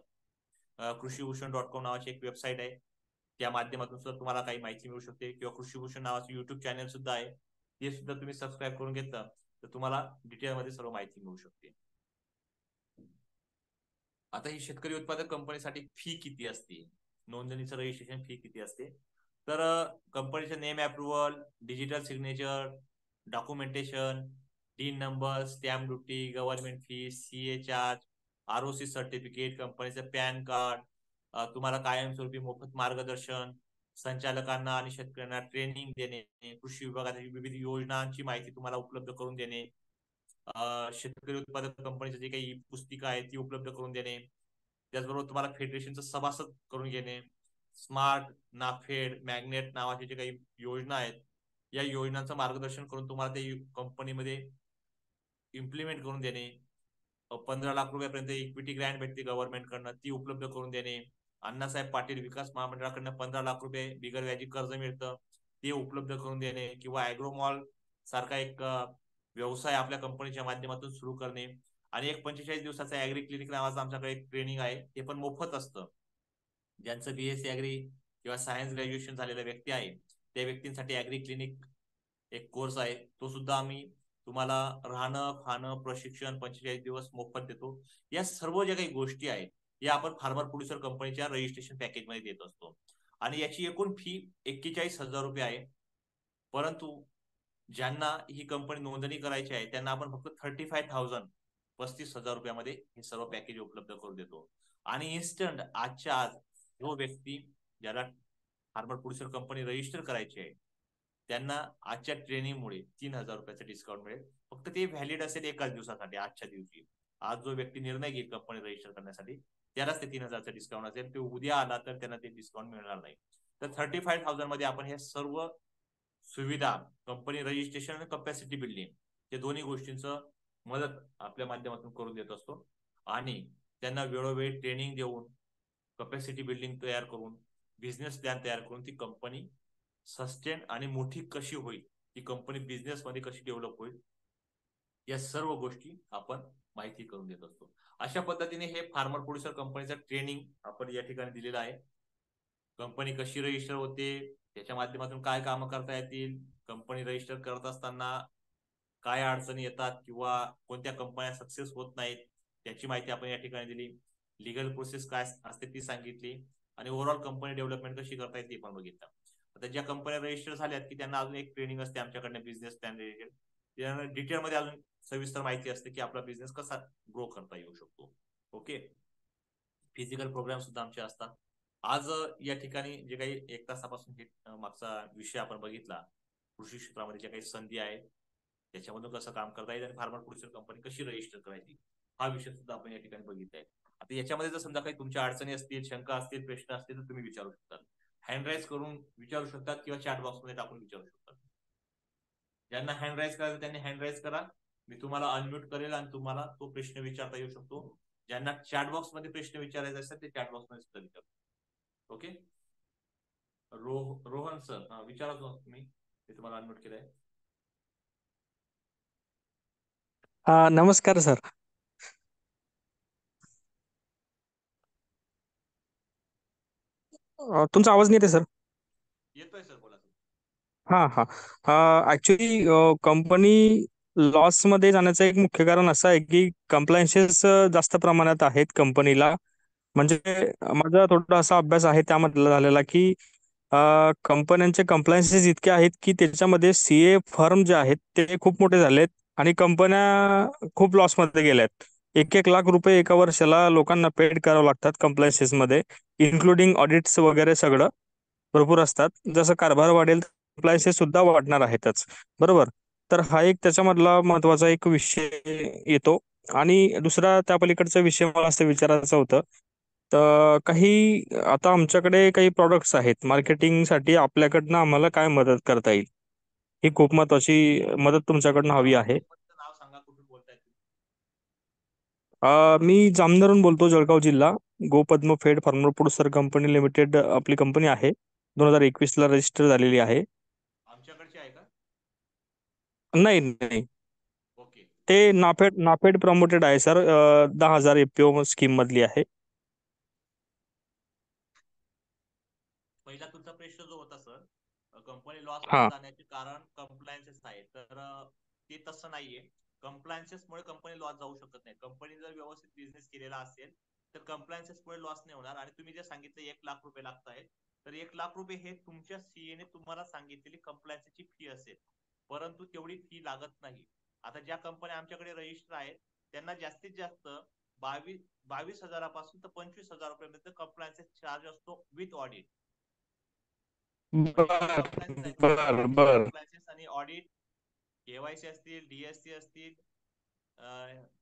कृषीभूषण.com नावाची एक वेबसाईट आहे, त्या माध्यमातून सुद्धा तुम्हाला काही माहिती मिळू शकते. किंवा कृषीभूषण नावाचं युट्यूब चॅनल सुद्धा आहे, ते सुद्धा तुम्ही सबस्क्राईब करून घेतलं तर तुम्हाला डिटेलमध्ये सर्व माहिती मिळू शकते. आता ही शेतकरी उत्पादक कंपनीसाठी फी किती असते, नोंदणीचं रजिस्ट्रेशन फी किती असते, तर कंपनीचं name approval, digital signature, documentation, DIN number, stamp duty, government fee, CA charge, ROC certificate, कंपनीचं पॅन कार्ड, तुम्हाला कायमस्वरूपी मोफत मार्गदर्शन, संचालकांना आणि शेतकऱ्यांना ट्रेनिंग देणे, कृषी विभागातील विविध योजनांची माहिती तुम्हाला उपलब्ध करून देणे, शेतकरी उत्पादक कंपनीची जी काही पुस्तिका आहे ती उपलब्ध करून देणे, त्याचबरोबर तुम्हाला फेडरेशनचं सभासद करून घेणे, स्मार्ट, नाफेड, मॅग्नेट नावाचे जे काही योजना आहेत या योजनांचं मार्गदर्शन करून तुम्हाला ते कंपनीमध्ये इम्प्लिमेंट करून देणे, 15 लाख रुपयापर्यंत इक्विटी ग्रँट भेटते गव्हर्नमेंट कडनं, ती उपलब्ध करून देणे, अण्णासाहेब पाटील विकास महामंडळाकडनं 15 लाख रुपये बिगर व्याजी कर्ज मिळतं ते उपलब्ध करून देणे, किंवा ॲग्रोमॉल सारखा एक व्यवसाय आपल्या कंपनीच्या माध्यमातून सुरू करणे. आणि एक 45 दिवसाचा ॲग्री क्लिनिक नावाचं आमच्याकडे एक ट्रेनिंग आहे, ते पण मोफत असतं. ज्यांचं BSc ॲग्री किंवा सायन्स ग्रॅज्युएशन झालेल्या व्यक्ती आहे त्या व्यक्तींसाठी ॲग्री क्लिनिक एक कोर्स आहे, तो सुद्धा आम्ही तुम्हाला राहणं, खाणं, प्रशिक्षण 45 दिवस मोफत देतो. या सर्व ज्या काही गोष्टी आहेत या आपण फार्मर प्रोड्युसर कंपनीच्या रजिस्ट्रेशन पॅकेज मध्ये देत असतो. आणि याची एकूण फी 41,000 रुपये आहे. परंतु ज्यांना ही कंपनी नोंदणी करायची आहे त्यांना आपण फक्त 35,000 रुपयामध्ये हे सर्व पॅकेज उपलब्ध करून देतो. आणि इन्स्टंट आजच्या आज जो व्यक्ती ज्याला फार्मर प्रोड्युसर कंपनी रजिस्टर करायची आहे त्यांना आजच्या ट्रेनिंगमुळे 3,000 रुपयाचं डिस्काउंट मिळेल. फक्त ते व्हॅलिड असेल एकाच दिवसासाठी, आजच्या दिवशी. आज जो व्यक्ती निर्णय घेईल कंपनी रजिस्टर करण्यासाठी त्यालाच ते 3,000चं डिस्काउंट असेल. ते उद्या आला तर त्यांना ते डिस्काउंट मिळणार नाही. तर 35,000 मध्ये आपण हे सर्व सुविधा, कंपनी रजिस्ट्रेशन आणि कॅपॅसिटी बिल्डिंग ते दोन्ही गोष्टींचं मदत आपल्या माध्यमातून करून देत असतो आणि त्यांना वेळोवेळी ट्रेनिंग देऊन कपॅसिटी बिल्डिंग तयार करून बिझनेस प्लॅन तयार करून ती कंपनी सस्टेन आणि मोठी कशी होईल, ती कंपनी बिझनेस मध्ये कशी डेव्हलप होईल, या सर्व गोष्टी आपण माहिती करून देत असतो. अशा पद्धतीने हे फार्मर प्रोड्युसर कंपनीचं ट्रेनिंग आपण या ठिकाणी दिलेलं आहे. कंपनी कशी रजिस्टर होते, त्याच्या माध्यमातून काय कामं करता येतील, कंपनी रजिस्टर करत असताना काय अडचणी येतात किंवा कोणत्या कंपन्या सक्सेस होत नाहीत त्याची माहिती आपण या ठिकाणी दिली. लिगल प्रोसेस काय असते ती सांगितली आणि ओव्हरऑल कंपनी डेव्हलपमेंट कशी करता येते ते पण बघितलं. आता ज्या कंपन्या रजिस्टर झाल्यात की त्यांना अजून एक ट्रेनिंग असते आमच्याकडनं बिझनेस प्लॅन रिलेटेड. त्यांना डिटेलमध्ये अजून सविस्तर माहिती असते की आपला बिझनेस कसा ग्रो करता येऊ शकतो. ओके, फिजिकल प्रोग्राम सुद्धा आमचे असतात. आज या ठिकाणी जे काही 1 तासापासून मागचा विषय आपण बघितला, कृषी क्षेत्रामध्ये ज्या काही संधी आहेत त्याच्यामधून कसं काम करता येईल आणि फार्मर प्रोड्युसर कंपनी कशी रजिस्टर करायची, हा विषय सुद्धा आपण या ठिकाणी बघितलाय. आता याच्यामध्ये जर समजा काही तुमच्या अडचणी असतील, शंका असतील, प्रश्न असतील तर तुम्ही विचारू शकता. हँड राईज करून विचारू शकतात किंवा चॅट बॉक्समध्ये टाकून विचारू शकतात. ज्यांना हँड राईज करायचं त्यांनी हँड राईज करा, मी तुम्हाला अनम्यूट करेल आणि तुम्हाला तो प्रश्न विचारता येऊ शकतो. ज्यांना चॅट बॉक्स मध्ये प्रश्न विचारायचे असतात ते चॅट बॉक्स मध्ये सुद्धा विचारू. ओके, रोहन सर विचारा तुम्ही, मी तुम्हाला अनम्यूट केलंय. नमस्कार सर. तुमचा आवाज नाही येते सर. येतोय सर, बोला सर. ऍक्च्युली कंपनी लॉस मध्ये जाण्याचं एक मुख्य कारण असं आहे की कम्प्लायन्सेस जास्त प्रमाणात आहेत कंपनीला. म्हणजे माझा थोडा असा अभ्यास आहे त्यामधला झालेला की कंपन्यांचे कम्प्लायन्सेस इतके आहेत की त्याच्यामध्ये सीए फर्म जे आहेत ते खूप मोठे झालेत आणि कंपन्या खूप लॉसमध्ये गेल्यात. 1-1 लाख रुपये एका वर्षाला लोकांना पेड करावं लागतात कम्प्लायन्सेस मध्ये, इन्क्लुडिंग ऑडिट्स वगैरे सगळं भरपूर असतात. जसं कारभार वाढेल कम्प्लायन्सेस सुद्धा वाढणार आहेतच, बरोबर. तर हा एक त्याच्यामधला महत्वाचा एक विषय येतो. आणि दुसरा त्या पलीकडचा विषय मला असं विचारायचं होतं, तर काही आता आमच्याकडे काही प्रॉडक्ट्स आहेत मार्केटिंगसाठी, आपल्याकडनं आम्हाला काय मदत करता येईल, ही खूप महत्वाची मदत तुमच्याकडनं हवी आहे. कंपनीचं नाव सांगा, कुठून बोलताय तुम्ही? मी जामनेरहून बोलतो, जळगाव जिल्हा. गोपद्म fed farmer producer company limited आपली कंपनी आहे. 2021 ला रजिस्टर झालेली आहे. आमच्याकडची आहे का? नाही नाही, ओके. ते नाफेड नाफेड प्रमोटेड आहे सर. 10,000 एपीओ स्कीम मधली आहे. पहिला तुमचा प्रश्न जो होता सर, कंपनी लॉस मध्ये हा. जाण्याचे कारण कंप्लायन्सेस आहे, तर ते तसं नाहीये. कंप्लायन्सेस मुळे कंपनी लॉस जाऊ शकत नाही. कंपनी जर व्यवस्थित बिझनेस केलेला असेल तर कंप्लायन्सेस मुळे लॉस नाही होणार. आणि तुम्ही जे सांगितलं 1 लाख रुपये लागत आहेत, तर 1 लाख रुपये हे तुमच्या सीएने तुम्हाला सांगितलेली कंप्लायन्सची फी असेल, परंतु तेवढी फी लागत नाही. आता ज्या कंपन्या आमच्याकडे रजिस्टर आहेत त्यांना जास्तीत जास्त 22,000 पासून तर 25,000 रुपये कंप्लायन्स चार्ज असतो विथ ऑडिट. म्हणजे किती बर कंप्लायन्सेस आहेत तुमच्या बर मार्केटिंग बर. कंप्लायन्सेस आणि ऑडिट, केवायसी असतील, डीएससी असतील,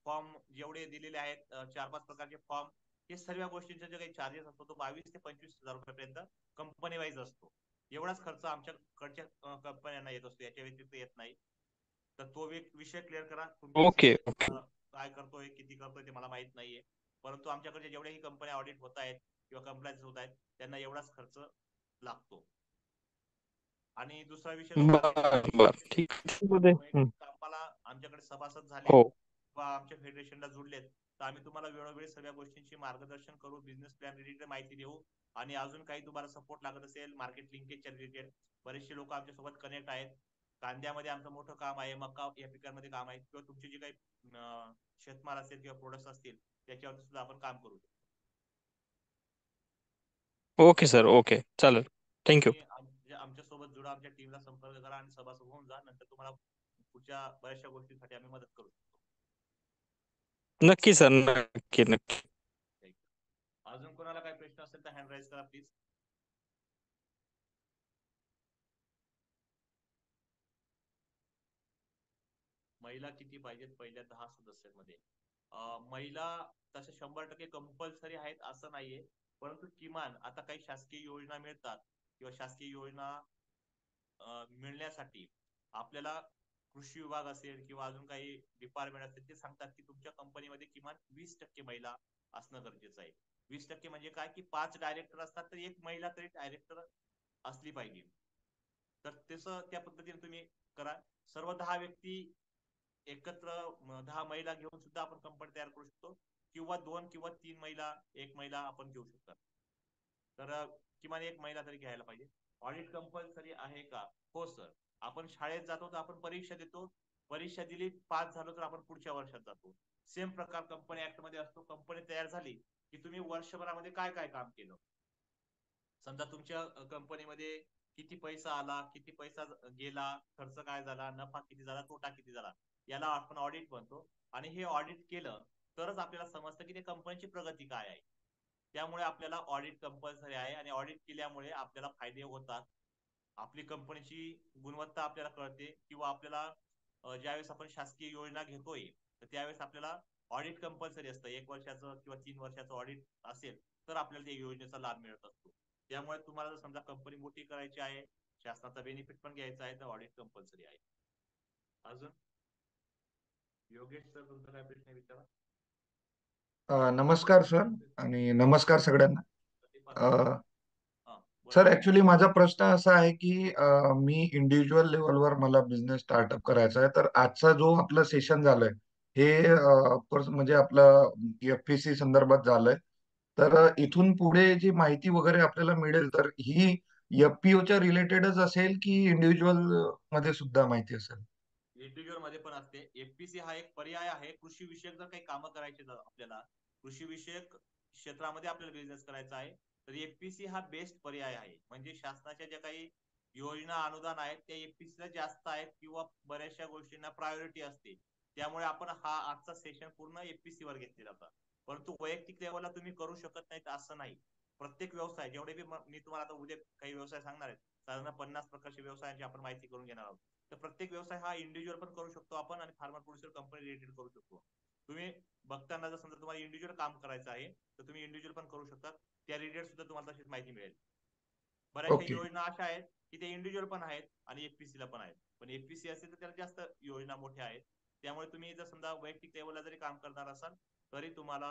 फॉर्म जेवढे दिलेले आहेत 4-5 प्रकारचे फॉर्म, हे सर्व गोष्टींचे जे काही चार्जेस असतो तो 22,000 ते 25,000 रुपयापर्यंत कंपनी वाईज असतो. एवढाच खर्च आमच्याकडच्या कंपन्यांना येत असतो, याच्या व्यतिरिक्त येत नाही. तर तो एक विषय क्लिअर करा. तुमचा ओके सीए ओके. काय करतोय, किती करतोय ते मला माहित नाहीये, परंतु आमच्याकडे जेवढ्याही कंपन्या ऑडिट होत आहेत किंवा कंप्लायन्स होत आहेत त्यांना एवढाच खर्च लागतो. आणि दुसरा विषय जो मार्केटिंग बर बर, कमिशन, ठीक मध्ये. आम्हाला आमच्याकडे सभासद झालेत हो. किंवा आमच्या फेडरेशनला जुडलेत तर आम्ही तुम्हाला वेळोवेळी सगळ्या गोष्टींची मार्गदर्शन करू, बिझनेस प्लॅन रिलेटेड माहिती देऊ. आणि अजून काही तुम्हाला सपोर्ट लागत असेल मार्केट लिंकेजच्या रिलेटेड, बरेचसे लोक आमच्या सोबत कनेक्ट आहेत. कांद्यामध्ये आमचं मोठं काम आहे, मका या पिकांमध्ये काम आहे, किंवा तुमची जी काही शेतमाल असेल किंवा प्रोडक्ट्स असतील त्याच्यावरती सुद्धा आपण काम करू. ओके सर, ओके, चालेल. थँक्यू. तुम्ही आमच्या सोबत जुडा, आमच्या टीमला संपर्क करा आणि सभासद होऊन जा. नंतर तुम्हाला पुढच्या बऱ्याचशा गोष्टींसाठी आम्ही मदत करू शकतो. नक्की सर, नक्की नक्की. अजून कोणाला काही प्रश्न असेल तर हँड राईज करा प्लीज. महिला किती पाहिजेत पहिल्या 10 सदस्यांमध्ये? महिला तसे 100% कंपल्सरी आहेत असं नाहीये, परंतु किमान आता काही शासकीय योजना मिळतात किंवा शासकीय योजना मिळण्यासाठी आपल्याला कृषी विभाग असेल किंवा अजून काही डिपार्टमेंट असेल ते सांगतात की तुमच्या कंपनीमध्ये किमान 20% महिला असणं गरजेचं आहे. 20% म्हणजे काय की 5 डायरेक्टर असतात तर एक महिला तरी डायरेक्टर असली पाहिजे. तर तसं त्या पद्धतीने तुम्ही करा. सर्व 10 व्यक्ती एकत्र 10 महिला घेऊन सुद्धा आपण कंपनी तयार करू शकतो, किंवा 2 किंवा 3 महिला, एक महिला आपण घेऊ शकतो. तर किमान एक महिला तरी घ्यायला पाहिजे. ऑडिट कंपल्सरी आहे का? हो सर. आपण शाळेत जातो तर आपण परीक्षा देतो, परीक्षा दिली, पास झालो तर आपण पुढच्या वर्षात जातो. सेम प्रकार कंपनी ऍक्ट मध्ये असतो. कंपनी तयार झाली की तुम्ही वर्षभरामध्ये काय काय काम केलं, समजा तुमच्या कंपनीमध्ये किती पैसा आला, किती पैसा गेला, खर्च काय झाला, नफा किती झाला, तोटा किती झाला, याला आपण ऑडिट म्हणतो. आणि हे ऑडिट केलं तरच आपल्याला समजतं की ते कंपनीची प्रगती काय आहे. त्यामुळे आपल्याला ऑडिट कंपल्सरी आहे, आणि ऑडिट केल्यामुळे आपल्याला फायदे होतात. आपली कंपनीची गुणवत्ता आपल्याला कळते, किंवा आपल्याला ज्यावेळेस आपण शासकीय योजना घेतोय तर त्यावेळेस आपल्याला ऑडिट कंपल्सरी असतं. 1 वर्षाचं किंवा 3 वर्षाचं ऑडिट असेल तर आपल्याला त्या योजनेचा लाभ मिळत असतो. त्यामुळे तुम्हाला जर समजा कंपनी मोठी करायची आहे, शासनाचा बेनिफिट पण घ्यायचा आहे, तर ऑडिट कंपल्सरी आहे. अजून योगेश सर, तुमचा काय प्रश्न विचारा. नमस्कार सर, आणि नमस्कार सगळ्यांना. सर, बोला. ऍक्च्युली माझा प्रश्न असा आहे की मी इंडिव्हिज्युअल लेवलवर मला बिझनेस स्टार्टअप करायचा आहे. तर आजचा जो आपलं सेशन झालंय हे म्हणजे आपलं FPC संदर्भात झालंय. तर इथून पुढे जी माहिती वगैरे आपल्याला मिळेल तर ही FPO च्या रिलेटेडच असेल की इंडिव्हिज्युअल मध्ये सुद्धा माहिती असेल? इंडिव्हिज्युअल मध्ये पण असते. FPC हा एक पर्याय आहे. कृषी विषयक जर काही कामं करायची आपल्याला, कृषी विषयक क्षेत्रामध्ये आपल्याला बिझनेस करायचा आहे, तर FPC हा बेस्ट पर्याय आहे. म्हणजे शासनाच्या ज्या काही योजना अनुदान आहेत त्या FPC ला जास्त आहेत, किंवा बऱ्याचशा गोष्टींना प्रायोरिटी असते. त्यामुळे आपण हा आजचा सेशन पूर्ण FPC वर घेतले जातात. परंतु वैयक्तिक लेवलला तुम्ही करू शकत नाहीत असं नाही. प्रत्येक व्यवसाय, जेवढे मी तुम्हाला आता उद्या काही व्यवसाय सांगणार आहेत, साधारण 50 प्रकारच्या व्यवसायांची आपण माहिती करून घेणार आहोत. तर प्रत्येक व्यवसाय हा इंडिव्हिज्युअल पण करू शकतो आपण, आणि फार्मर प्रोड्युसर कंपनी रिलेटेड करू शकतो. तुम्ही बघताना जर समजा तुम्हाला इंडिव्हिज्युअल काम करायचं आहे तर तुम्ही इंडिव्हिज्युअल पण करू शकता. त्या रिलेटेड सुद्धा तुम्हाला तशीच माहिती मिळेल. बऱ्याचशा ओके. योजना अशा आहेत की ते इंडिव्हिज्युअल पण आहेत आणि FPC ला पण आहेत. पण FPC असेल तर त्याला जास्त योजना मोठ्या आहेत. त्यामुळे तुम्ही जर समजा वैयक्तिक लेवलला जरी काम करणार असाल तरी तुम्हाला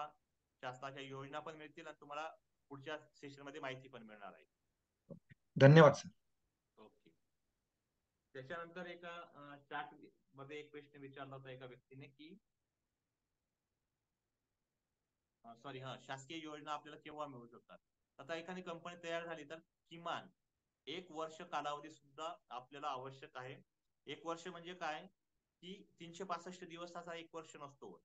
शासनाच्या योजना पण मिळतील, आणि तुम्हाला पुढच्या सेशन मध्ये माहिती पण मिळणार आहे. धन्यवाद सर. ओके. त्याच्यानंतर एका चॅट मध्ये एक प्रश्न विचारला होता एका व्यक्तीने की शासकीय योजना आपल्याला केव्हा मिळू शकतात. आता एखादी कंपनी तयार झाली तर किमान 1 वर्ष कालावधी सुद्धा आपल्याला आवश्यक आहे. 1 वर्ष म्हणजे काय की 365 दिवसाचा 1 वर्ष नसतो.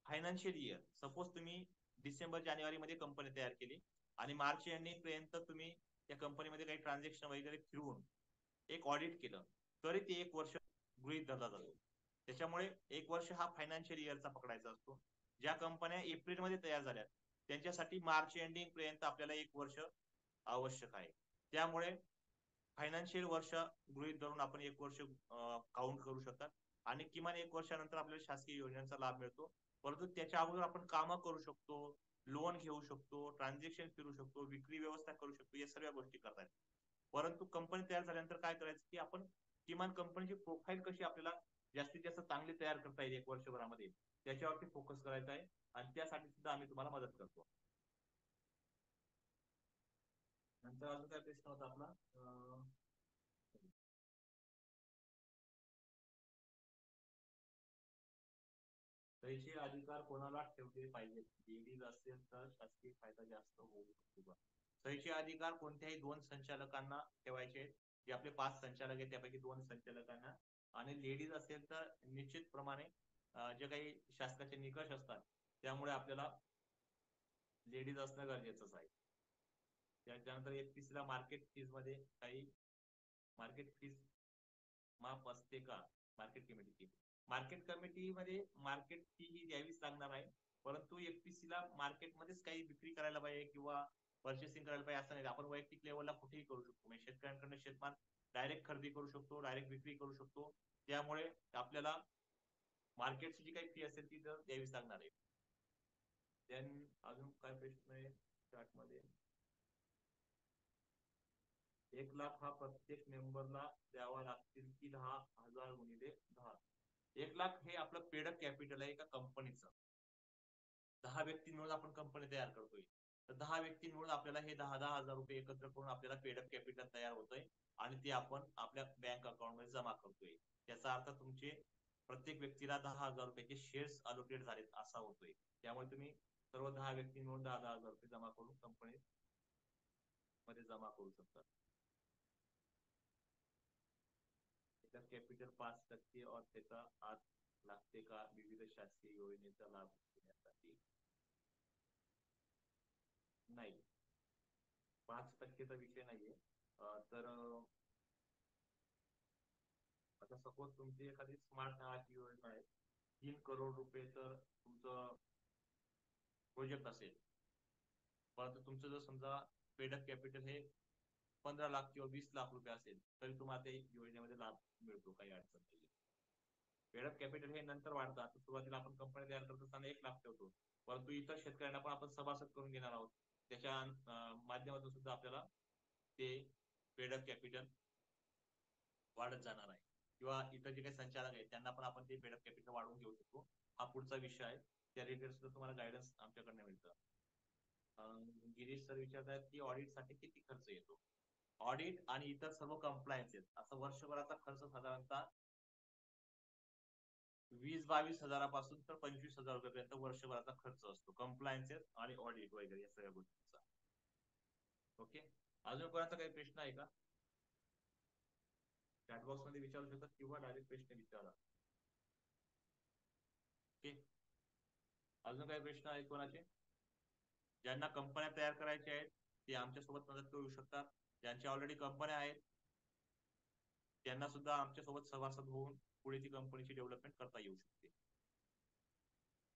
फायनान्शियल इयर, सपोज तुम्ही डिसेंबर जानेवारी मध्ये कंपनी तयार केली आणि मार्च एंडिंग पर्यंत तुम्ही त्या कंपनीमध्ये काही ट्रान्झॅक्शन वगैरे फिरवून एक ऑडिट केलं तरी ते 1 वर्ष गृहीत धरला जातो. त्याच्यामुळे 1 वर्ष हा फायनान्शियल इयरचा पकडायचा असतो. ज्या कंपन्या एप्रिलमध्ये तयार झाल्या त्यांच्यासाठी मार्च एंडिंग पर्यंत आपल्याला 1 वर्ष आवश्यक आहे. त्यामुळे फायनान्शियल वर्ष गृहीत धरून आपण 1 वर्ष काउंट करू शकतात, आणि किमान 1 वर्षानंतर आपल्याला शासकीय योजनांचा लाभ मिळतो. परंतु त्याच्या अगोदर आपण कामं करू शकतो, लोन घेऊ शकतो, ट्रान्झॅक्शन फिरू शकतो, विक्री व्यवस्था करू शकतो, या सर्व गोष्टी करतात. परंतु कंपनी तयार झाल्यानंतर काय करायचं की आपण किमान कंपनीची प्रोफाईल कशी आपल्याला जास्तीत जास्त चांगली तयार करता येईल 1 वर्षभरामध्ये, त्याच्यावरती फोकस करायचा आहे, आणि त्यासाठी सुद्धा आम्ही तुम्हाला मदत करतो. नंतर अजून काय प्रश्न होता आपला? सहीचे अधिकार कोणाला ठेवले पाहिजे? लेडीज असेल तर शासकीय फायदा जास्त होऊ शकतो. सहीचे अधिकार कोणत्याही 2 संचालकांना ठेवायचे, जे आपले 5 संचालक आहेत त्यापैकी 2 संचालकांना, आणि लेडीज असेल तर निश्चितप्रमाणे जे काही शासनाचे निकष असतात त्यामुळे आपल्याला लेडीज असणं गरजेचंच आहे. त्याच्यानंतर FPC ला मार्केट फीज मध्ये काही मार्केट फीज माफ असते का? मार्केट कमिटीची मध्ये मार्केट फी ही द्यावीच लागणार आहे. परंतु FPC ला मार्केटमध्येच काही विक्री करायला पाहिजे किंवा पर्चेसिंग करायला पाहिजे असं नाही. आपण वैयक्तिक लेवलला कुठेही करू शकतो. म्हणजे शेतकऱ्यांकडून शेतमाल डायरेक्ट खरेदी करू शकतो, डायरेक्ट विक्री करू शकतो. त्यामुळे आपल्याला मार्केटची जी काही फी असेल ती तर द्यावीच लागणार आहे. अजून काय प्रश्न आहे चार्ट मध्ये? 1,00,000 हा प्रत्येक मेंबरला द्यावा लागतील की 10,000 गुणिले 10. 1,00,000 हे आपलं पेड कॅपिटल आहे एका कंपनीचं. 10 व्यक्ती मिळून आपण कंपनी तयार करतोय. तर 10 व्यक्ती मिळून आपल्याला हे 10,000 रुपये एकत्र करून आपल्याला पेड कॅपिटल तयार होतंय आणि ते आपण आपल्या बँक अकाउंट मध्ये जमा करतोय. याचा अर्थ तुमचे प्रत्येक व्यक्तीला 10,000 रुपयाचे शेअर्स अलोकेट झालेत असा होतोय. त्यामुळे तुम्ही सर्व 10 व्यक्ती मिळून 10,000 रुपये जमा करून कंपनी मध्ये जमा करू शकता. कॅपिटल 5% और त्याचा आज लागते का विविध शासकीय योजनेचा लाभ घेण्यासाठी? नाही, 5%चा विषय नाहीये. तर आता सपोज तुमची एखादी स्मार्ट शहराची योजना आहे, 3 करोड रुपये तर तुमचं प्रोजेक्ट असेल, परंतु तुमचं जर समजा पेडअप कॅपिटल हे 15 लाख किंवा 20 लाख रुपये असेल तरी तुम्हाला त्या योजनेमध्ये लाभ मिळतो, काही अडचण नाही. पेडअप कॅपिटल हे नंतर वाढतात. सुरुवातीला आपण कंपनी तयार करत असताना 1 लाख ठेवतो, परंतु इतर शेतकऱ्यांना पण आपण सभासद करून घेणार आहोत. त्याच्या माध्यमातून सुद्धा आपल्याला ते पेडअप कॅपिटल वाढत जाणार आहे. किंवा इतर जे काही संचालक आहेत त्यांना पण आपण ते पेडअप कॅपिटल वाढवून घेऊ शकतो. हा पुढचा विषय आहे. त्या रिलेटेड सुद्धा तुम्हाला गायडन्स आमच्याकडनं मिळतं. गिरीश सर विचारतात की ऑडिट साठी किती खर्च येतो? ऑडिट आणि इतर सर्व कंप्लायन्सेस असं वर्षभराचा खर्च साधारणतः 20-22 हजारापासून तर 25,000 रुपयापर्यंत वर्षभराचा खर्च असतो, कंप्लायन्सेस आणि ऑडिट वगैरे या सगळ्या गोष्टींचा. ओके, अजून कोणाचा काही प्रश्न आहे का? चॅट बॉक्स मध्ये विचारू शकतात किंवा डायरेक्ट प्रश्न विचारा. ओके, अजून काही प्रश्न आहेत कोणाचे? ज्यांना कंपन्या तयार करायच्या आहेत ते आमच्यासोबत मदत करू शकतात. ज्यांच्या ऑलरेडी कंपन्या आहेत त्यांना सुद्धा आमच्यासोबत सभासद होऊन पुढे ती कंपनीची डेव्हलपमेंट करता येऊ शकते.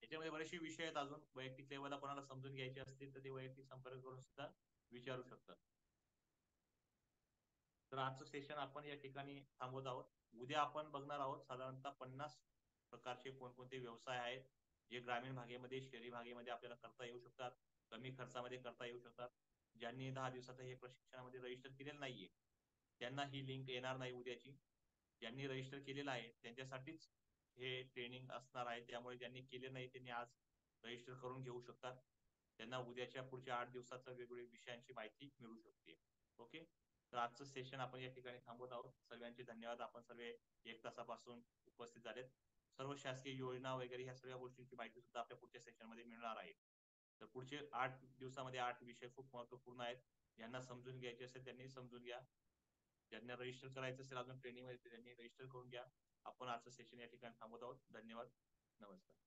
याच्यामध्ये बरेचसे विषय आहेत. अजून वैयक्तिक लेवलला कोणाला समजून घ्यायचे असतील तर ते वैयक्तिक संपर्क करून सुद्धा विचारू शकतात. तर आजचं सेशन आपण या ठिकाणी थांबवत आहोत. उद्या आपण बघणार आहोत साधारणतः 50 प्रकारचे कोणकोणते व्यवसाय आहेत जे ग्रामीण भागेमध्ये, शहरी भागेमध्ये आपल्याला करता येऊ शकतात, कमी खर्चामध्ये करता येऊ शकतात. ज्यांनी 10 दिवसाचं हे प्रशिक्षणामध्ये रजिस्टर केलेलं नाहीये त्यांना ही लिंक येणार नाही उद्याची. ज्यांनी रजिस्टर केलेलं आहे त्यांच्यासाठीच हे ट्रेनिंग असणार आहे. त्यामुळे ज्यांनी केले नाही त्यांनी आज रजिस्टर करून घेऊ शकतात. त्यांना उद्याच्या पुढच्या 8 दिवसाचा वेगवेगळ्या विषयांची माहिती मिळू शकते. ओके, तर आजचं सेशन आपण या ठिकाणी थांबवत आहोत. सर्वांचे धन्यवाद. आपण सर्व 1 तासापासून उपस्थित झालेत. सर्व शासकीय योजना वगैरे ह्या सगळ्या गोष्टींची माहिती सुद्धा आपल्या पुढच्या सेशन मध्ये मिळणार आहे. तर पुढचे 8 दिवसामध्ये 8 विषय खूप महत्वपूर्ण आहेत. ज्यांना समजून घ्यायचे असेल त्यांनी समजून घ्या. ज्यांना रजिस्टर करायचं असेल अजून ट्रेनिंग मध्ये त्यांनी रजिस्टर करून घ्या. आपण आजचं सेशन या ठिकाणी थांबवत आहोत. धन्यवाद, नमस्कार.